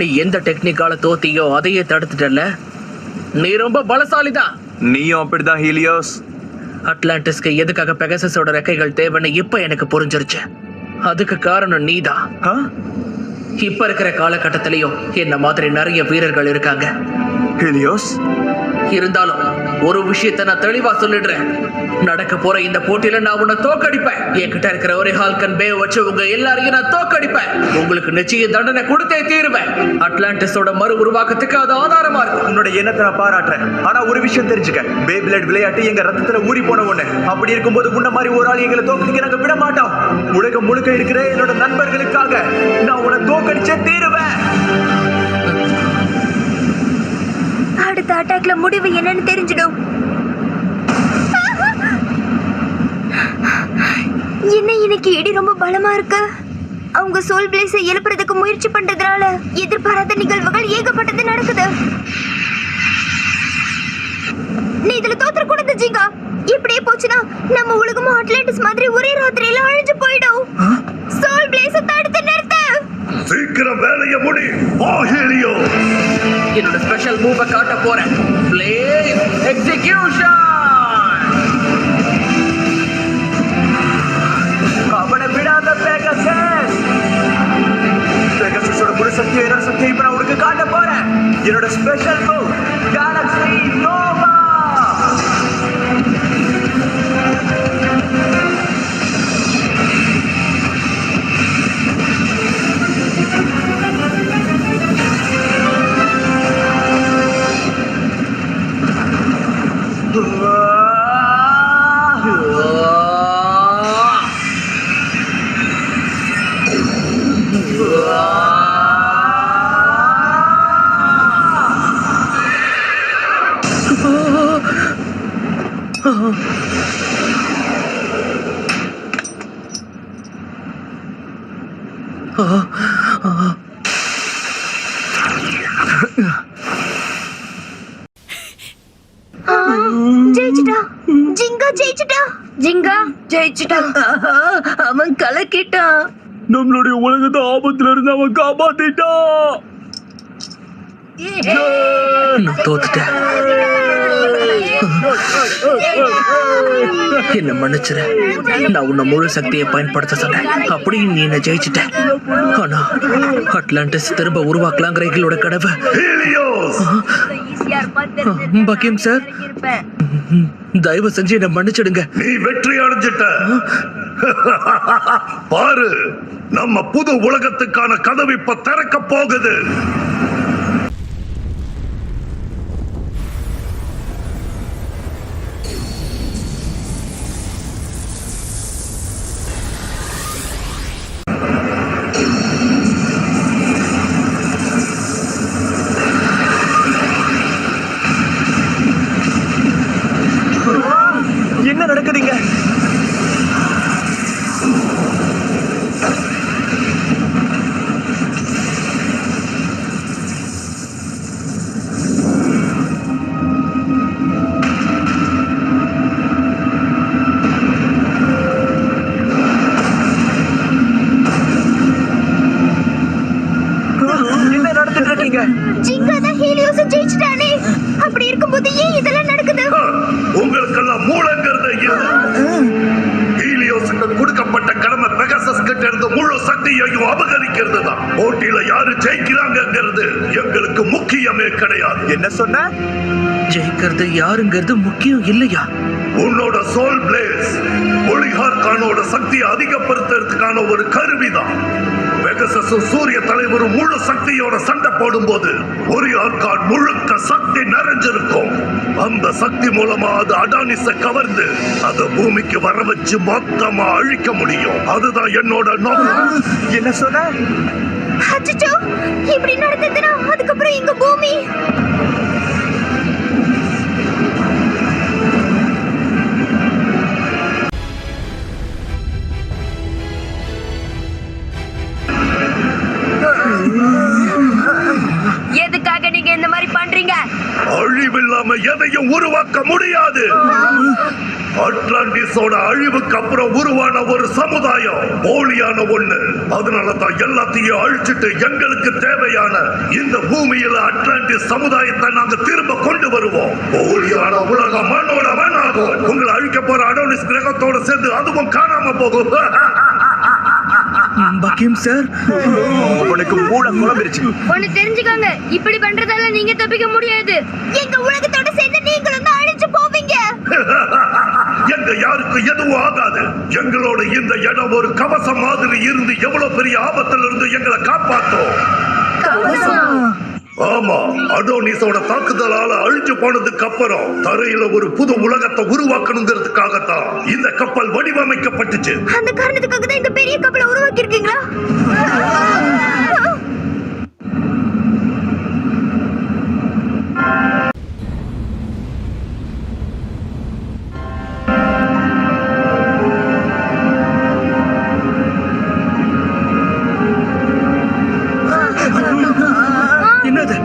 நீ எந்த டெக்னிக்கால தோத்தியோ அதையே தடுத்துட்டல. நீ ரொம்ப பலசாலிதான். நீயும் அப்படிதான் ஹீலியோஸ். அட்லாண்டிஸ்க்கு எதுக்காக பெகசஸோட ரெக்கைகள் தேவைன்னு இப்ப எனக்கு புரிஞ்சிருச்சு. அதுக்கு காரணம் நீதான். இப்ப இருக்கிற காலகட்டத்திலயும் என்ன மாதிரி நிறைய வீரர்கள் இருக்காங்க. ஹீலியோஸ், இருந்தாலும் ஒரு விஷயத்தை நான் தெளிவா சொல்லிடுறேன். நடக்க போற இந்த போட்டியில நான் உன்னை தோக்கடிப்பேன். என்கிட்ட இருக்கிற ஒரே ஹால்கன் பே வச்சு உங்க எல்லாரையும் நான் தோக்கடிப்பேன். உங்களுக்கு நிச்சய தண்டனை கொடுத்தே தீருவேன். அட்லாண்டிஸோட மறு உருவாக்கத்துக்கு அது ஆதாரமா இருக்கும். உன்னோட எண்ணத்தை நான் பாராட்டுறேன். ஆனா ஒரு விஷயம் தெரிஞ்சுக்க, பேப்லேட் விளையாட்டு எங்க ரத்தத்துல ஊறி போன ஒண்ணு. அப்படி இருக்கும்போது உன்ன மாதிரி ஒரு ஆள் எங்களை தோக்கடிக்க நாங்க விட மாட்டோம். உலகம் முழுக்க இருக்கிற என்னோட நண்பர்களுக்காக நான் உன்னை தோக்கடிச்சே தீருவேன். அடுத்த அட்டாக்ல முடிவு என்னன்னு தெரிஞ்சிடும். என்ன இன்னைக்கு இடி ரொம்ப பலமா இருக்கு. அவங்க சோல் பிளேஸை எழுப்புறதுக்கு முயற்சி பண்றதுனால எதிர்பாராத நிகழ்வுகள் ஏகப்பட்டது நடக்குது. நீ இதுல தோத்துற கூடாது ஜிங்கா. இப்படியே போச்சுன்னா நம்ம உலகமும் அட்லாண்டிஸ் மாதிரி ஒரே ராத்திரியில அழிஞ்சு போயிடும். சோல் பிளேஸை தடுத்து நிறுத்து. சீக்கிரம் வேலையை முடி. ஹீலியோ, என்னோட ஸ்பெஷல் மூவ காட்ட போறேன். Place execution. அவனை விடாத பெகசஸ். பெகசஸோட முழு சக்தியை என்னோட சக்தியை இப்ப நான் உனக்கு காட்ட போறேன். என்னோட special move Galaxy Noah. ஜெயிச்சிட்டா Jirga, ஜெயிச்சிட்டா Jirga ஜெயிச்சிட்டா. அவன் கலக்கிட்டான். நம்மளுடைய உலகத்தை ஆபத்துல இருந்து அவன் காப்பாத்திட்டான். நான் தோத்துட்டேன். என்ன மன்னிச்சிரு. நான் உன்னை முழு சக்தியை பயன்படுத்த சொன்னேன். அப்படி நீ என்ன ஜெயிச்சிட்ட. ஆனா அட்லாண்டிஸ் திரும்ப உருவாக்கலாங்கிற எங்களோட கனவு. ஹீலியோஸ், பக்கியம் சார், தயவு செஞ்சு என்ன மன்னிச்சிடுங்க. நீ வெற்றி அடைஞ்சிட்ட. பாரு, நம்ம புது உலகத்துக்கான கதவு இப்ப திறக்க போகுது. என்ன நடக்குதுங்க? என்ன நடந்துட்டு இருக்கீங்க? ஜிங்கா தான் ஹீலியோஸ ஜெயிச்சிட்டானே. அப்படி இருக்கும்போது ஏன் இதெல்லாம் நடக்குது? உங்களுக்கெல்லாம் மூலங்கிறது இல்ல. ஹீலியோஸுக்கு கொடுக்கப்பட்ட கடமை பெகசஸ் கிட்ட இருந்து முழு சக்தியையும் அபகரிக்கிறது தான். போட்டியில யாரு ஜெயிக்கிறாங்கிறது எங்களுக்கு முக்கியமே கிடையாது. என்ன சொன்ன? ஜெயிக்கிறது யாருங்கிறது முக்கியம் இல்லையா? உன்னோட சோல் பிளேஸ் ஒளிஹார் கானோட சக்தியை அதிகப்படுத்துறதுக்கான ஒரு கருவிதான். பெகசஸும் சூரிய தலைவரும் முழு சக்தியோட சண்டை போடும்போது ஒளிஹார் கான் முழுக்க சக்தி நிறைஞ்சிருக்கும். அந்த சக்தி மூலமா அது அடானிஸ கவர்ந்து அத பூமிக்கு வர வச்சு மொத்தமா அழிக்க முடியும். அதுதான் என்னோட நோக்கம். என்ன சொன்ன? அச்சச்சோ, இப்படி நடந்ததுன்னா அதுக்கப்புறம் எங்க பூமி? எதுக்காக நீங்க இந்த மாதிரி பண்றீங்க? அழிவில்லாம எதையும் உருவாக்க முடியாது. அட்லாண்டிஸோட அழிவுக்கு அப்புறம் உருவான ஒரு சமுதாயம் போலியான ஒண்ணு. அதனாலதான் எல்லாத்தையும் அழிச்சிட்டு எங்களுக்கு தேவையான இந்த பூமியில அட்லாண்டிஸ் சமுதாயத்தை நாங்க திரும்ப கொண்டு வருவோம். போலியான உலகம் மண்ணோட மண்ணாகும். உங்களை அழிக்க போற அடோனிஸ் கிரகத்தோட சேர்ந்து அதுவும் காணாம போகும். பக்கிம் சார், உனக்கு மூளை குழம்பிருச்சு. ஒண்ணு தெரிஞ்சுக்கோங்க, இப்படி பண்றதால நீங்க தப்பிக்க முடியாது. எங்க உலகத்தோட சேர்ந்து நீங்களும் தான் அழிச்சு போவீங்க. எங்க யாருக்கு எதுவும் ஆகாது. எங்களோட இந்த இடம் ஒரு கவசம் மாதிரி இருந்து எவ்வளவு பெரிய ஆபத்துல இருந்து எங்களை காப்பாற்றும். ஆமா, அடோனிஸோட தாக்குதலால அழிஞ்சு போனதுக்கு அப்புறம் தரையில ஒரு புது உலகத்தை உருவாக்கணுங்கிறதுக்காகத்தான் இந்த கப்பல் வடிவமைக்கப்பட்டுச்சு. அந்த காரணத்துக்காக தான் இந்த பெரிய கப்பலை உருவாக்கி இருக்கீங்களா? என்னது?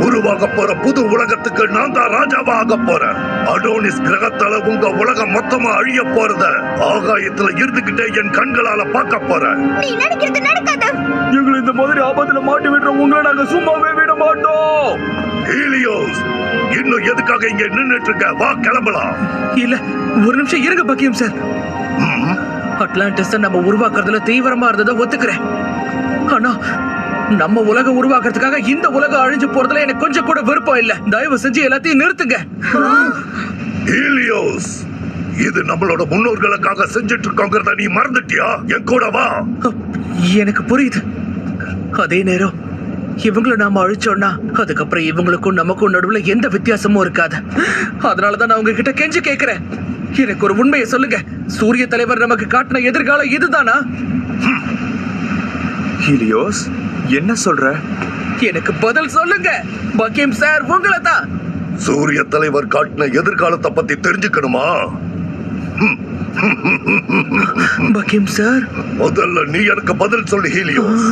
உருவாக போற புது உலகத்துக்கு நான் தான் ராஜாவாக போறேன். அடோனிஸ் கிரகத்தால உங்க உலகம் மொத்தமா அழிய போறத ஆகாயத்துல இருந்துகிட்டே என் கண்களால பார்க்க போறேன். நீ நினைக்கிறது நடக்காது. எங்களை இந்த மாதிரி ஆபத்துல மாட்டி விடுற உங்களை நாங்க சும்மாவே விட மாட்டோம். ஹீலியோஸ், இன்னும் எதுக்காக இங்க நின்னுட்டு இருக்க? வா, கிளம்பலாம். இல்ல, ஒரு நிமிஷம் இருங்க பக்கியம் சார். அட்லாண்டிஸ நம்ம உருவாக்குறதுல தீவிரமா இருந்ததை ஒத்துக்கிறேன். ஆனா நம்ம உலகம் உருவாக்குறதுக்காக இந்த உலகம் அழிஞ்சு போறதுல எனக்கு கொஞ்சம் கூட விருப்பம் இல்ல. தயவு செஞ்சு எல்லாத்தையும் நிறுத்துங்க. ஹீலியோஸ், இது நம்மளோட முன்னோர்களுக்காக செஞ்சுட்டு இருக்கோங்கிறத நீ மறந்துட்டியா? என் கூட வா. எனக்கு புரியுது. அதே நேரம் இவங்களை நாம அழிச்சோம்னா அதுக்கப்புறம் இவங்களுக்கும் நமக்கும் நடுவுல எந்த வித்தியாசமும் இருக்காது. அதனாலதான் நான் உங்ககிட்ட கெஞ்சி கேக்குறேன். எனக்கு ஒரு உண்மையை சொல்லுங்க. சூரிய தலைவர் நமக்கு காட்டின எதிர்காலம் இதுதானா? ஹீலியோஸ், என்ன சொல்ற? எனக்கு பதில் சொல்லுங்க. பக்கிம் சார், உங்களை தான். சூரிய தலைவர் காட்டின எதிர்காலத்தை பத்தி தெரிஞ்சுக்கணுமா? பக்கிம் சார், முதல்ல நீ எனக்கு பதில் சொல்லு ஹீலியோஸ்.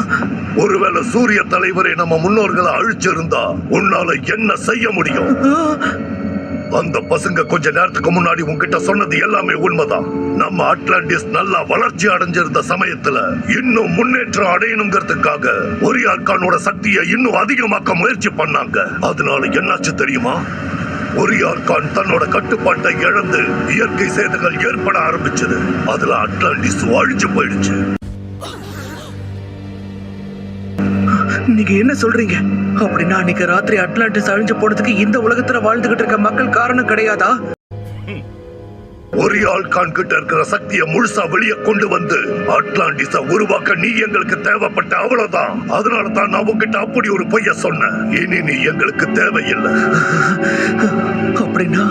ஒருவேளை சூரிய தலைவரை நம்ம முன்னோர்களை அழிச்சிருந்தா உன்னால என்ன செய்ய முடியும்? அந்த பசங்க கொஞ்ச நேரத்துக்கு முன்னாடி உன்கிட்ட சொன்னது எல்லாமே உண்மைதான். நம்ம அட்லாண்டிஸ் நல்லா வளர்ச்சி அடைஞ்சிருந்த சமயத்துல இன்னும் முன்னேற்றம் அடையணுங்கிறதுக்காக ஒரியார் கானோட சக்தியை இன்னும் அதிகமாக்க முயற்சி பண்ணாங்க. அதனால என்னாச்சு தெரியுமா? ஒரியார் கான் தன்னோட கட்டுப்பாட்டை இழந்து இயற்கை சேதங்கள் ஏற்பட ஆரம்பிச்சது. அதுல அட்லாண்டிஸ் அழிஞ்சு போயிடுச்சு. நீங்க என்ன சொல்றீங்க? அப்படின்னா அன்னைக்கு ராத்திரி அட்லாண்டிஸ் அழிஞ்சு போனதுக்கு இந்த உலகத்துல வாழ்ந்துகிட்டு இருக்க மக்கள் காரணம் கிடையாதா? ஒரியால் கான் கிட்ட இருக்கிற சக்தியை முழுசா வெளியே கொண்டு வந்து அட்லாண்டிஸ உருவாக்க நீ எங்களுக்கு தேவைப்பட்ட, அவ்வளவுதான். அதனால தான் நான் உங்ககிட்ட அப்படி ஒரு பொய்ய சொன்னேன். இனி நீ எங்களுக்கு தேவையில்லை. அப்படின்னா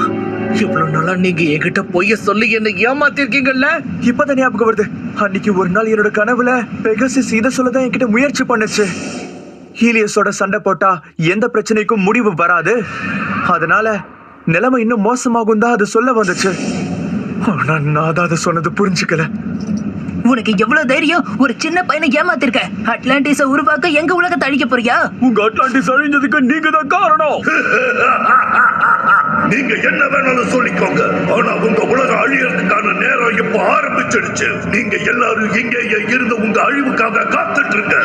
இவ்வளவு நாளா நீங்க என்கிட்ட பொய்ய சொல்லி என்ன ஏமாத்திருக்கீங்கல்ல? இப்பதான் ஞாபகம் வருது. அன்னைக்கு ஒரு நாள் என்னோட கனவுல பெகாசிஸ் இதை சொல்லதான் என்கிட்ட முயற்சி பண்ணுச்சு. ஹீலியஸோட சண்டை போட்டா எந்த பிரச்சனைக்கும் முடிவு வராது, அதனால நிலைமை இன்னும் மோசமாகும் தான் அது சொல்ல வந்துச்சு. ஆனா நான் தான் அதை சொன்னது புரிஞ்சுக்கல. உனக்கு எவ்வளவு தைரியம்? ஒரு சின்ன பையனை ஏமாத்திருக்க. அட்லாண்டிஸ உருவாக்க எங்க உலகத்தை அழிக்க போறியா? உங்க அட்லாண்டிஸ் அழிஞ்சதுக்கு நீங்க தான் காரணம். நீங்க என்ன வேணாலும் சொல்லிக்கோங்க, ஆனா உங்க உலகம் அழியறதுக்கான நேரம் இப்ப ஆரம்பிச்சிடுச்சு. நீங்க எல்லாரும் இங்கேயே இருந்து உங்க அழிவுக்காக காத்துட்டு இருங்க.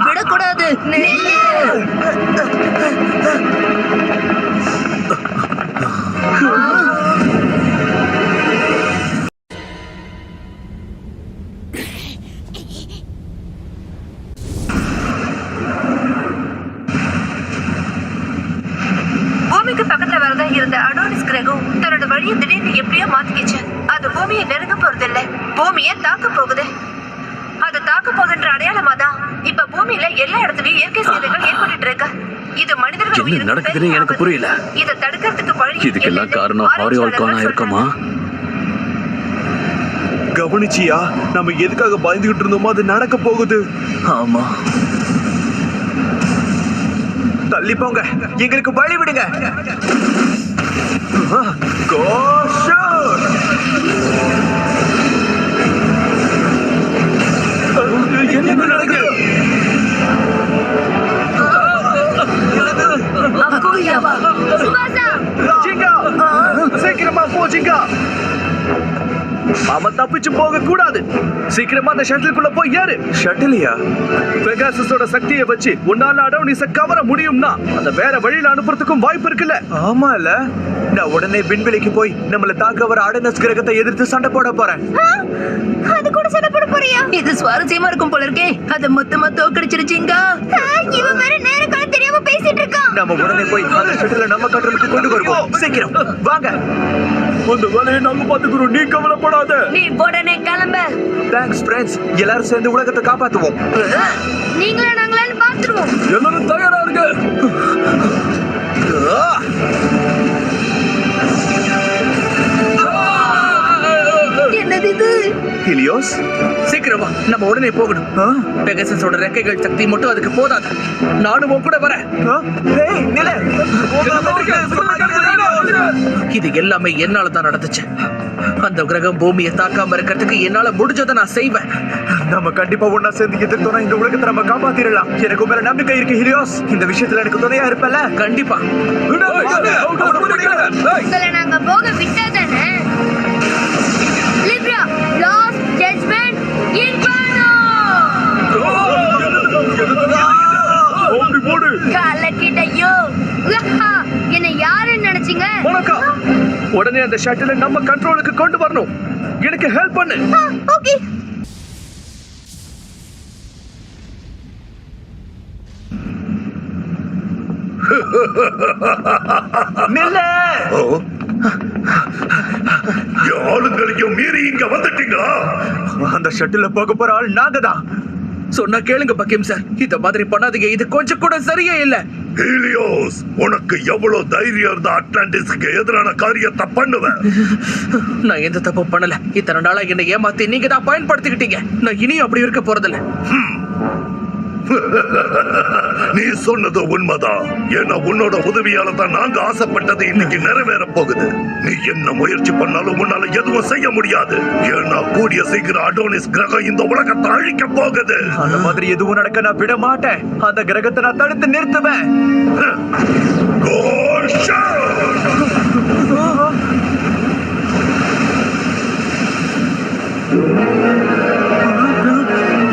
விடக்கூடாது. வழியை திடீர்னு எப்படியோ மாத்திக்கிச்சு. அது பூமியை நெருங்க போறது இல்ல, பூமியை தாக்க போகுது. அது தாக்க போகுதுன்ற அடையாளமா தான் இப்ப பூமியில எல்லா இடத்துலயும் இயற்கை சேதங்கள் ஏற்பட்டு இருக்கு. இது மனிதர்கள் என்ன நடக்குதுன்னு எனக்கு புரியல. இதை தடுக்கிறதுக்கு வழி இதுக்கெல்லாம் காரணம் ஹாரி ஆல்கானா இருக்குமா? கவனிச்சியா? நம்ம எதுக்காக பயந்துகிட்டு இருந்தோமோ அது நடக்க போகுது. ஆமா, தள்ளி போங்க, எங்களுக்கு வழி விடுங்க. என்ன நடக்குது? சுபாஷா, ஜிங்கா, சீக்கிரமா போ ஜிங்கா. அவன் தப்பிச்சு போக கூடாது. சீக்கிரமா அந்த ஷட்டிலுக்குள்ள போய் ஏறு. ஷட்டிலியா? பெகாசஸோட சக்தியை வச்சு உன்னால அடோனிஸ கவர முடியும்னா அத வேற வழியில அனுப்புறதுக்கும் வாய்ப்பு இருக்குல்ல. ஆமா இல்ல, நான் உடனே விண்வெளிக்கு போய் நம்மள தாக்க வர அடனஸ் கிரகத்தை எதிர்த்து சண்டை போட போறேன். அது கூட சண்டை போட போறியா? இது சுவாரஸ்யமா இருக்கும் போல இருக்கே. அது மொத்தமா தோக்கடிச்சிருச்சிங்க. இவன் வேற நேரம் காலம் தெரியாம பேசிட்டு இருக்கான். நம்ம உடனே போய் அந்த ஷட்டில நம்ம கண்ட்ரோலுக்கு கொண்டு வருவோம். சீக்கிரம் வாங்க. அந்த வேலையை நாங்க பாத்துக்கிறோம், நீ கவலைப்படாத. நீ உடனே கிளம்ப. தேங்க்ஸ் ஃப்ரெண்ட்ஸ், எல்லாரும் சேர்ந்து உலகத்தை காப்பாத்துவோம். நீங்களா நாங்களான்னு பாத்துருவோம். எல்லாரும் தயாரா இருங்க. என்னது இது? ஹீலியோஸ், சீக்கிரம் வா, நம்ம உடனே போகணும். பெகசஸோட ரெக்கைகள் சக்தி மட்டும் அதுக்கு போதாது. நானும் உன் கூட வரேன். டேய் நில, இது எல்லாமே என்னால தான் நடந்துச்சு. அந்த கிரகம் பூமியை தாக்காம இருக்கிறதுக்கு என்னால முடிஞ்சதை நான் செய்வேன். நம்ம கண்டிப்பா ஒண்ணா சேர்ந்து எதிர்த்தோம்னா இந்த உலகத்தை நம்ம காப்பாத்திரலாம். எனக்கு மேல நம்பிக்கை இருக்கு ஹீலியோஸ். இந்த விஷயத்துல எனக்கு துணையா இருப்பல. கண்டிப்பா. உங்களை நாங்க போக விட்டாதானே? Libra, last judgment inferno. ஓடி போடு. கலக்கிட்டயோ. என்ன யாருன்னு நினைச்சீங்க? மோனகா, உடனே அந்த ஷட்டிலை நம்ம கண்ட்ரோலுக்கு கொண்டு வரணும். எனக்கு ஹெல்ப் பண்ணு. ஓகே. நில்ல. ஆளுங்களையும் மீறி இங்க வந்துட்டீங்களா? அந்த ஷட்டில போக போற ஆள் நாங்க தான். சொன்னா கேளுங்க பக்கிம் சார், இந்த மாதிரி பண்ணாதீங்க. இது கொஞ்சம் கூட சரியே இல்ல. ஹீலியோஸ், உனக்கு எவ்வளவு தைரியம் இருந்தா அட்லாண்டிஸ்க்கு எதிரான காரியத்தை பண்ணுவேன்? நான் எந்த தப்பும் பண்ணல. இத்தனை நாளா என்னை ஏமாத்தி நீங்க தான் பயன்படுத்திக்கிட்டீங்க. நான் இனியும் அப்படி இருக்க போறதில்ல. நீ சொன்னது உண்மைதான். ஏன்னா உன்னோட உதவியால தான் நாங்க ஆசைப்பட்டது இன்னைக்கு நிறைவேற போகுது. நீ என்ன முயற்சி பண்ணாலும் உன்னால எதுவும் செய்ய முடியாது. ஏன்னா கூடிய சீக்கிரம் அடோனிஸ் கிரகம் இந்த உலகத்தை அழிக்க போகுது. அந்த மாதிரி எதுவும் நடக்க நான் விட மாட்டேன். அந்த கிரகத்தை நான் தடுத்து நிறுத்துவேன்.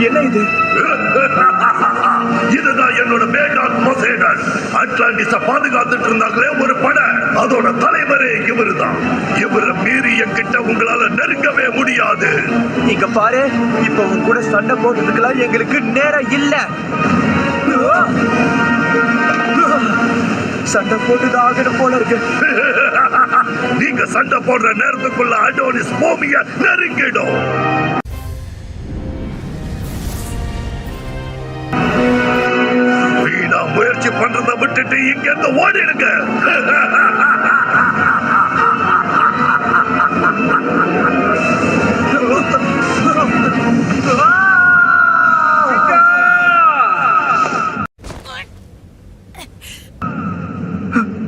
என்ன இது? இதுதான் என்னோட மேடாக் பொசைடன். அட்லாண்டிஸ பாதுகாத்துட்டு இருந்தாங்களே ஒரு படை, அதோட தலைவரே இவருதான். இவரை மீறி என்கிட்ட உங்களால நெருங்கவே முடியாது. இங்க பாரு, இப்ப உன் கூட சண்டை போடுறதுக்கெல்லாம் எங்களுக்கு நேரம் இல்ல. சண்டை போட்டுதான் ஆகணும் போல இருக்கு. நீங்க சண்டை போடுற நேரத்துக்குள்ள அடோனிஸ் பூமியை நெருங்கிடும். வீணா முயற்சி பண்றதை விட்டுட்டு இங்க இருந்து ஓடிடுங்க.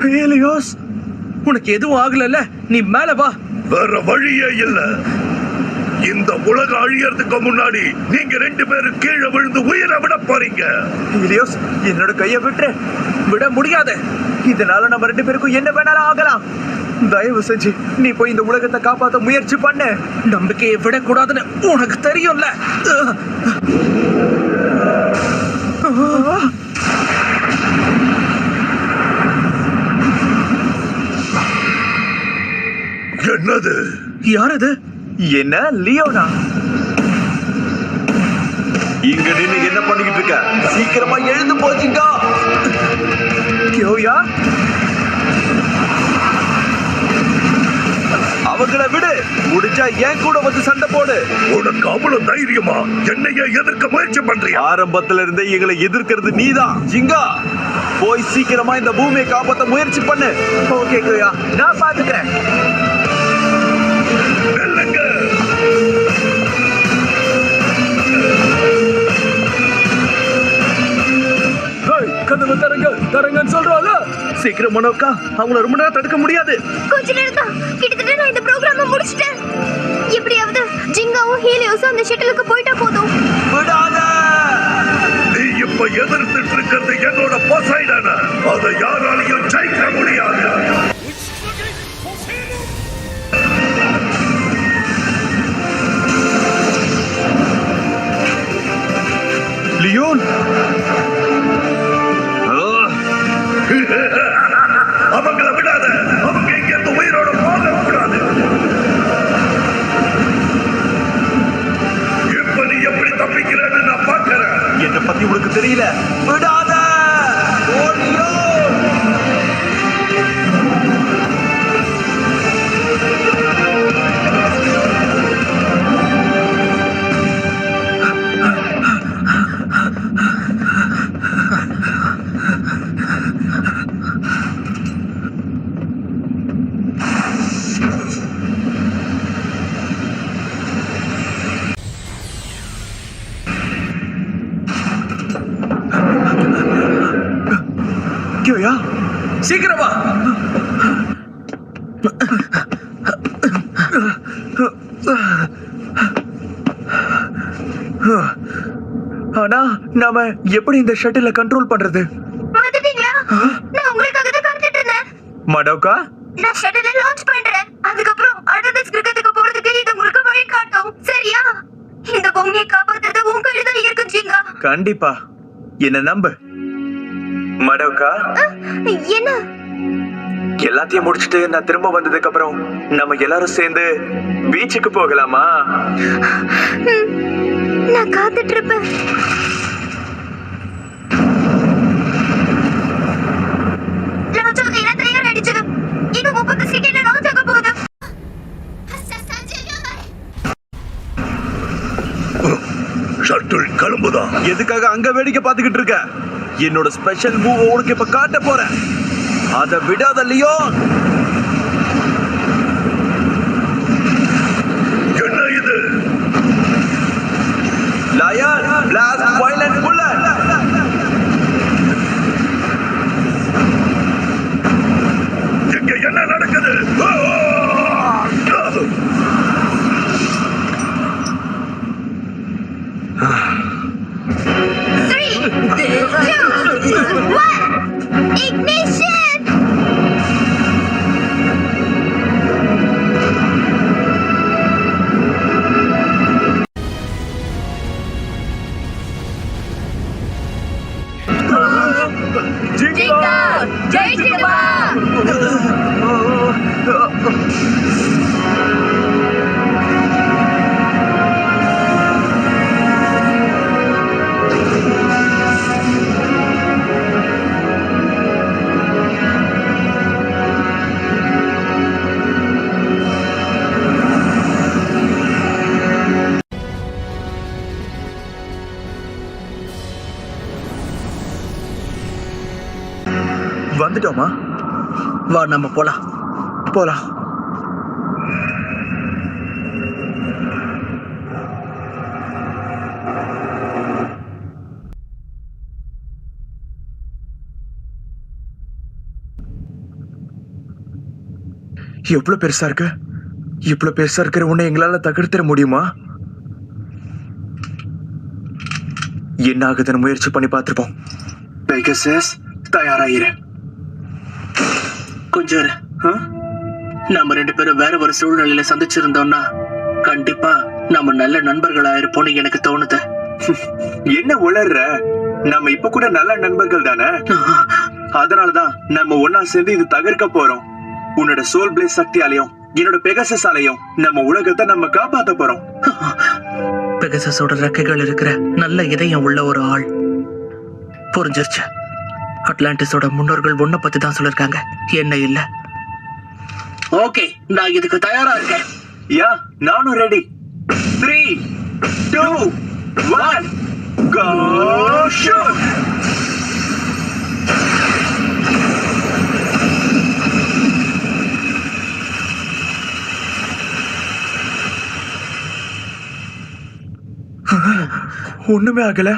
ஹீலியோஸ், உனக்கு எதுவும் ஆகலல்ல? நீ மேல வா. வேற வழியே இல்ல. இந்த உலகம் அழியறதுக்கு முன்னாடி நீங்க 2 பேரும் கீழே விழுந்து உயிரை விட போறீங்க. ஹீலியோஸ், என்னோட கையை விட்டு. விட முடியாது. இதனால நம்ம 2 பேருக்கும் என்ன வேணாலும் ஆகலாம். தயவு செஞ்சு நீ போய் இந்த உலகத்தை காப்பாத்த முயற்சி பண்ணு. நம்பிக்கையை விடக்கூடாதுன்னு உனக்கு தெரியும்ல. என்னது? யார் அது? என்ன லியோனா? இங்க நின்னு என்ன பண்ணிக்கிட்டு இருக்க? சீக்கிரமா எழுந்து போச்சுங்க. கியோயா, அவங்கள விடு. முடிஞ்சா என் கூட வந்து சண்டை போடு. உனக்கு அவ்வளவு தைரியமா என்னைய எதிர்க்க முயற்சி பண்றியா? ஆரம்பத்துல இருந்தே எங்களை எதிர்க்கிறது நீதான். ஜிங்கா, போய் சீக்கிரமா இந்த பூமியை காப்பாத்த முயற்சி பண்ணு. ஓகே கோயா, நான் பாத்துக்கிறேன். வெல்லுங்க. கதவு தரங்கன்னு சொல்றாங்க. சீக்கிரம் மனோக்கா, அவங்கள ரொம்ப நேரம் தடுக்க முடியாது. கொஞ்ச நேரம் தான். கிட்டத்தட்ட நான் இந்த ப்ரோக்ராம முடிச்சிட்டேன். எப்படியாவது ஜிங்காவும் ஹீலியோஸும் அந்த ஷட்டிலுக்கு போயிட்டா போதும். விடாத. நீ இப்ப எதிர்த்துட்டு இருக்கிறது என்னோட பொசைடான. அதை யாராலையும் ஜெயிக்க முடியாது. லியோன், அவங்கள விடாத. அவங்க இங்க உயிரோட போக கூடாது. இப்ப நீ எப்படி தப்பிக்கிறன்னு நான் பார்க்கிறேன். என்னை பத்தி உனக்கு தெரியல. விடாத. ஓ லியோன். கியோயா, சீக்கிரம் வா. ஆனா நாம எப்படி இந்த ஷட்டில கண்ட்ரோல் பண்றது? வந்துட்டீங்களா? நான் உங்களுக்காக தான் காத்துட்டு இருந்தேன். மடோக்கா, நான் ஷட்டிலை லான்ச் பண்றேன். அதுக்கப்புறம் அடுத்த கிரிக்கெட்டுக்கு போறதுக்கு இது உங்களுக்கு வழி காட்டும். சரியா? இந்த பூமியை காப்பாத்துறது உங்க கையில தான் இருக்கு ஜிங்கா. கண்டிப்பா என்ன நம்பு. மடோக்கா, என்ன? எல்லாத்தையும் முடிச்சிட்டு நான் திரும்ப வந்ததுக்கு அப்புறம் நம்ம எல்லாரும் சேர்ந்து பீச்சுக்கு போகலாமா? நான் காத்துட்டு இருப்பேன். லான்ச் ஆக என்ன தயார் ஆயிடுச்சு. இன்னும் 30 செகண்ட்ல லான்ச் ஆக போகுது. ஷட்டில் கிளம்புதான். எதுக்காக அங்க வேடிக்கை பார்த்துக்கிட்டு இருக்க? என்னோட ஸ்பெஷல் மூவ் உனக்கு இப்ப காட்ட போறேன். அதை விடாத லியோன். என்ன இது? Lion blast violent bullet. இங்க என்ன நடக்குது? Ignition! ஜிங்கா, ஜெயிச்சிட்டு வா. வந்துட்டோமா? வா, நம்ம போலாம். போலாம். எவ்வளவு பெருசா இருக்கு. இவ்வளவு பெருசா இருக்கிற உன்னை எங்களால தகர்த்திட முடியுமா? என்ன ஆகுதுன்னு முயற்சி பண்ணி பார்த்திருப்போம். பெகசஸ், தயாராயிரு. கொஞ்சம் இரு. நாம 2 பேரும் வேற ஒரு சூழ்நிலையில சந்திச்சிருந்தோம்னா கண்டிப்பா நம்ம நல்ல நண்பர்களா இருப்போம்னு எனக்கு தோணுது. என்ன உளர்ற? நம்ம இப்ப கூட நல்ல நண்பர்கள் தானே. அதனாலதான் நம்ம ஒன்னா சேர்ந்து இது தகர்க்க போறோம். உன்னோட சோல் பிளேஸ் சக்தியாலையும் என்னோட பெகசஸாலையும் நம்ம உலகத்தை நம்ம காப்பாத்த போறோம். பெகசஸோட ரெக்கைகள் இருக்கிற நல்ல இதயம் உள்ள ஒரு ஆள். புரிஞ்சிருச்சு. அட்லாண்டிஸோட முன்னோர்கள் உன்னை பத்தி தான் சொல்லிருக்காங்க, என்ன இல்ல. ஓகே, நான் இதுக்கு தயாரா இருக்கேன். யா நானும் ரெடி. 3 2 1 கோ ஷூட். ஒண்ணுமே ஆகல.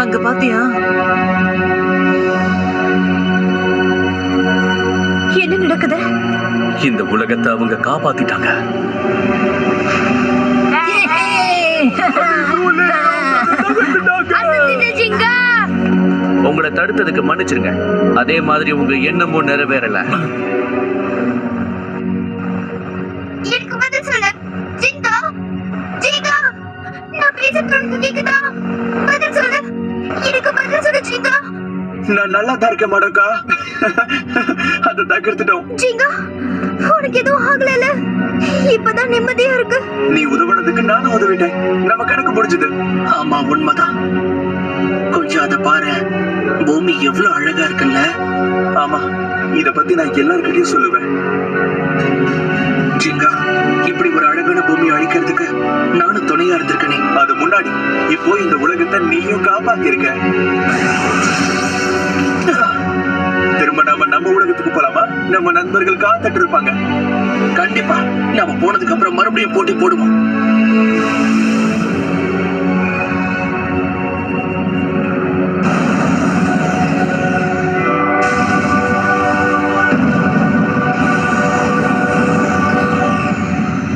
அங்க பாத்தியா? என்ன நடக்குது? இந்த உலகத்தை அவங்க காப்பாத்திட்டாங்க. அசத்திட்ட ஜிங்கா. உங்களை தடுத்ததுக்கு மன்னிச்சிருங்க. அதே மாதிரி உங்க எண்ணமும் நிறைவேறல. எனக்கு பதில் சொல்லு ஜிங்கா. ஜிங்கா, நான் பேசுறது கேக்குதா? பதில் சொல்லு, எனக்கு பதில் சொல்லு ஜிங்கா. நான் நல்லா தான் இருக்க மாட்டேக்கா. அதை தகர்த்துட்டோம். ஜிங்கா, உனக்கு எதுவும் ஆகல? இப்பதான் நிம்மதியா இருக்கு. நீ உதவுனதுக்கு நானும் உதவிட்டேன். நம்ம கணக்கு முடிஞ்சது. ஆமா, உண்மைதான். கொஞ்சம் அதை பாரு, பூமி எவ்வளவு அழகா இருக்குல்ல. ஆமா, இத பத்தி நான் எல்லார்கிட்டயும் சொல்லுவேன். ஜிங்கா, இப்படி ஒரு அழகான பூமியை அழிக்கிறதுக்கு நானும் துணையா இருந்திருக்கனே. அது முன்னாடி, இப்போ இந்த உலகத்தை நீயும் காப்பாத்தி இருக்க. திரும்ப நம்ம உலகத்துக்கு போலாமா? நம்ம நண்பர்கள் காத்துட்டு இருப்பாங்க. கண்டிப்பா, நாம போனதுக்கு அப்புறம் மறுபடியும் போட்டி போடுவோம்.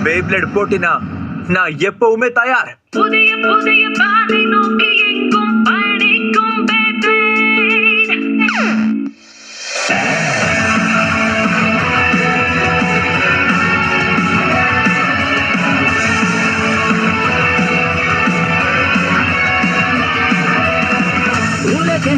பேப்ளேட் போட்டினா நான் எப்பவுமே தயார். புதிய புதிய பாதை நோக்கி எங்கும் பயணிக்கும் Beyblade. உலகை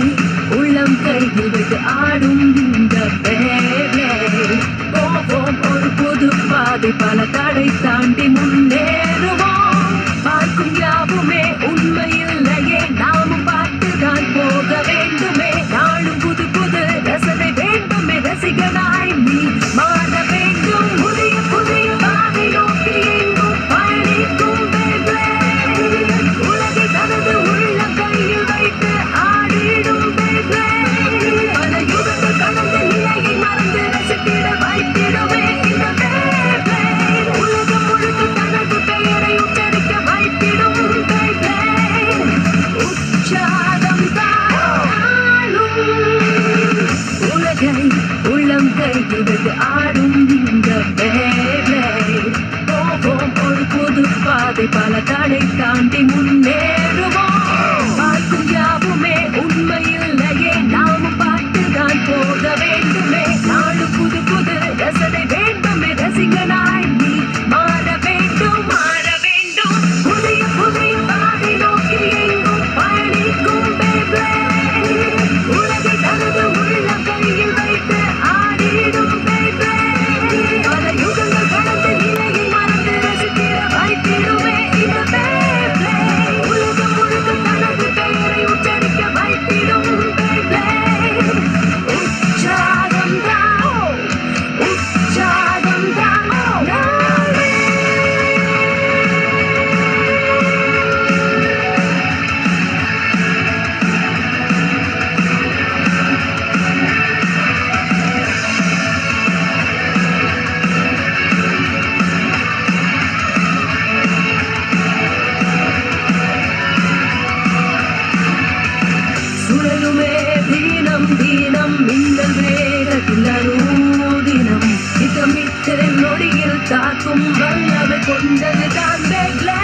உள்ளம் கையில் வைத்து ஆடும் இந்த Beyblade. போவோம் ஒரு புது பாதை, பல தடை தாண்டி முன்னேறுவோம். பார்க்கும் யாவுமே உண்மையில்லையே, நாமும் பார்த்துதான் போக வேண்டுமே. நாளும் புது புது ரசனை வேண்டுமே, ரசிகனாய் நீ மாற வேண்டும். புதிய புதிய பாதை நோக்கி எங்கும் பயணிக்கும் Beyblade. உலகை தனது உள்ளம் கையில் வைத்து ஆடிடும் Beyblade. பல யுகங்கள் கடந்த நிலையை மறந்து ரசித்திட வைத்திடுமே இந்த Beyblade. உலகம் முழுக்க தனது பெயரை உச்சரிக்க வைத்திடும் Beyblade. உற்சாகம் தாளும் உலகை உள்ளம் கையில் வைத்து ஆடும் இந்த Beyblade. போவோம் ஒரு புது பாதை, பல தடை தாண்டி முன்னேறுவோம். பார்க்கும் யாவுமே உண்மையில்லையே, நாமும் பார்த்துதான் போக வேண்டுமே. நாடு புது புது ரசனை வேண்டுமே, ரசிகனாய் நீ மாற வேண்டும், மாற வேண்டும். புதிய புதிய பாதை நோக்கி எங்கும் பயணிக்கும் Beyblade. உலகை தனது உள்ளம் கையில் வைத்து ஆடிடும் Beyblade. பல யுகங்கள் கடந்த நிலையை மறந்து ரசித்திட வைத்திடுமே இந்த Beyblade. உலகம் முழுக்க தனது பெயரை உச்சரிக்க வைத்திடும் Beyblade. உற்சாகம் தான், உற்சாகம் தான் நாளே. சுழலுமே தீனம் தீனம் மின்னல் வேகத்தில் அருதினம் திட்டமிட்டு நொடியில் தாக்கும் வல்லமை கொண்டது தான் Beyblade.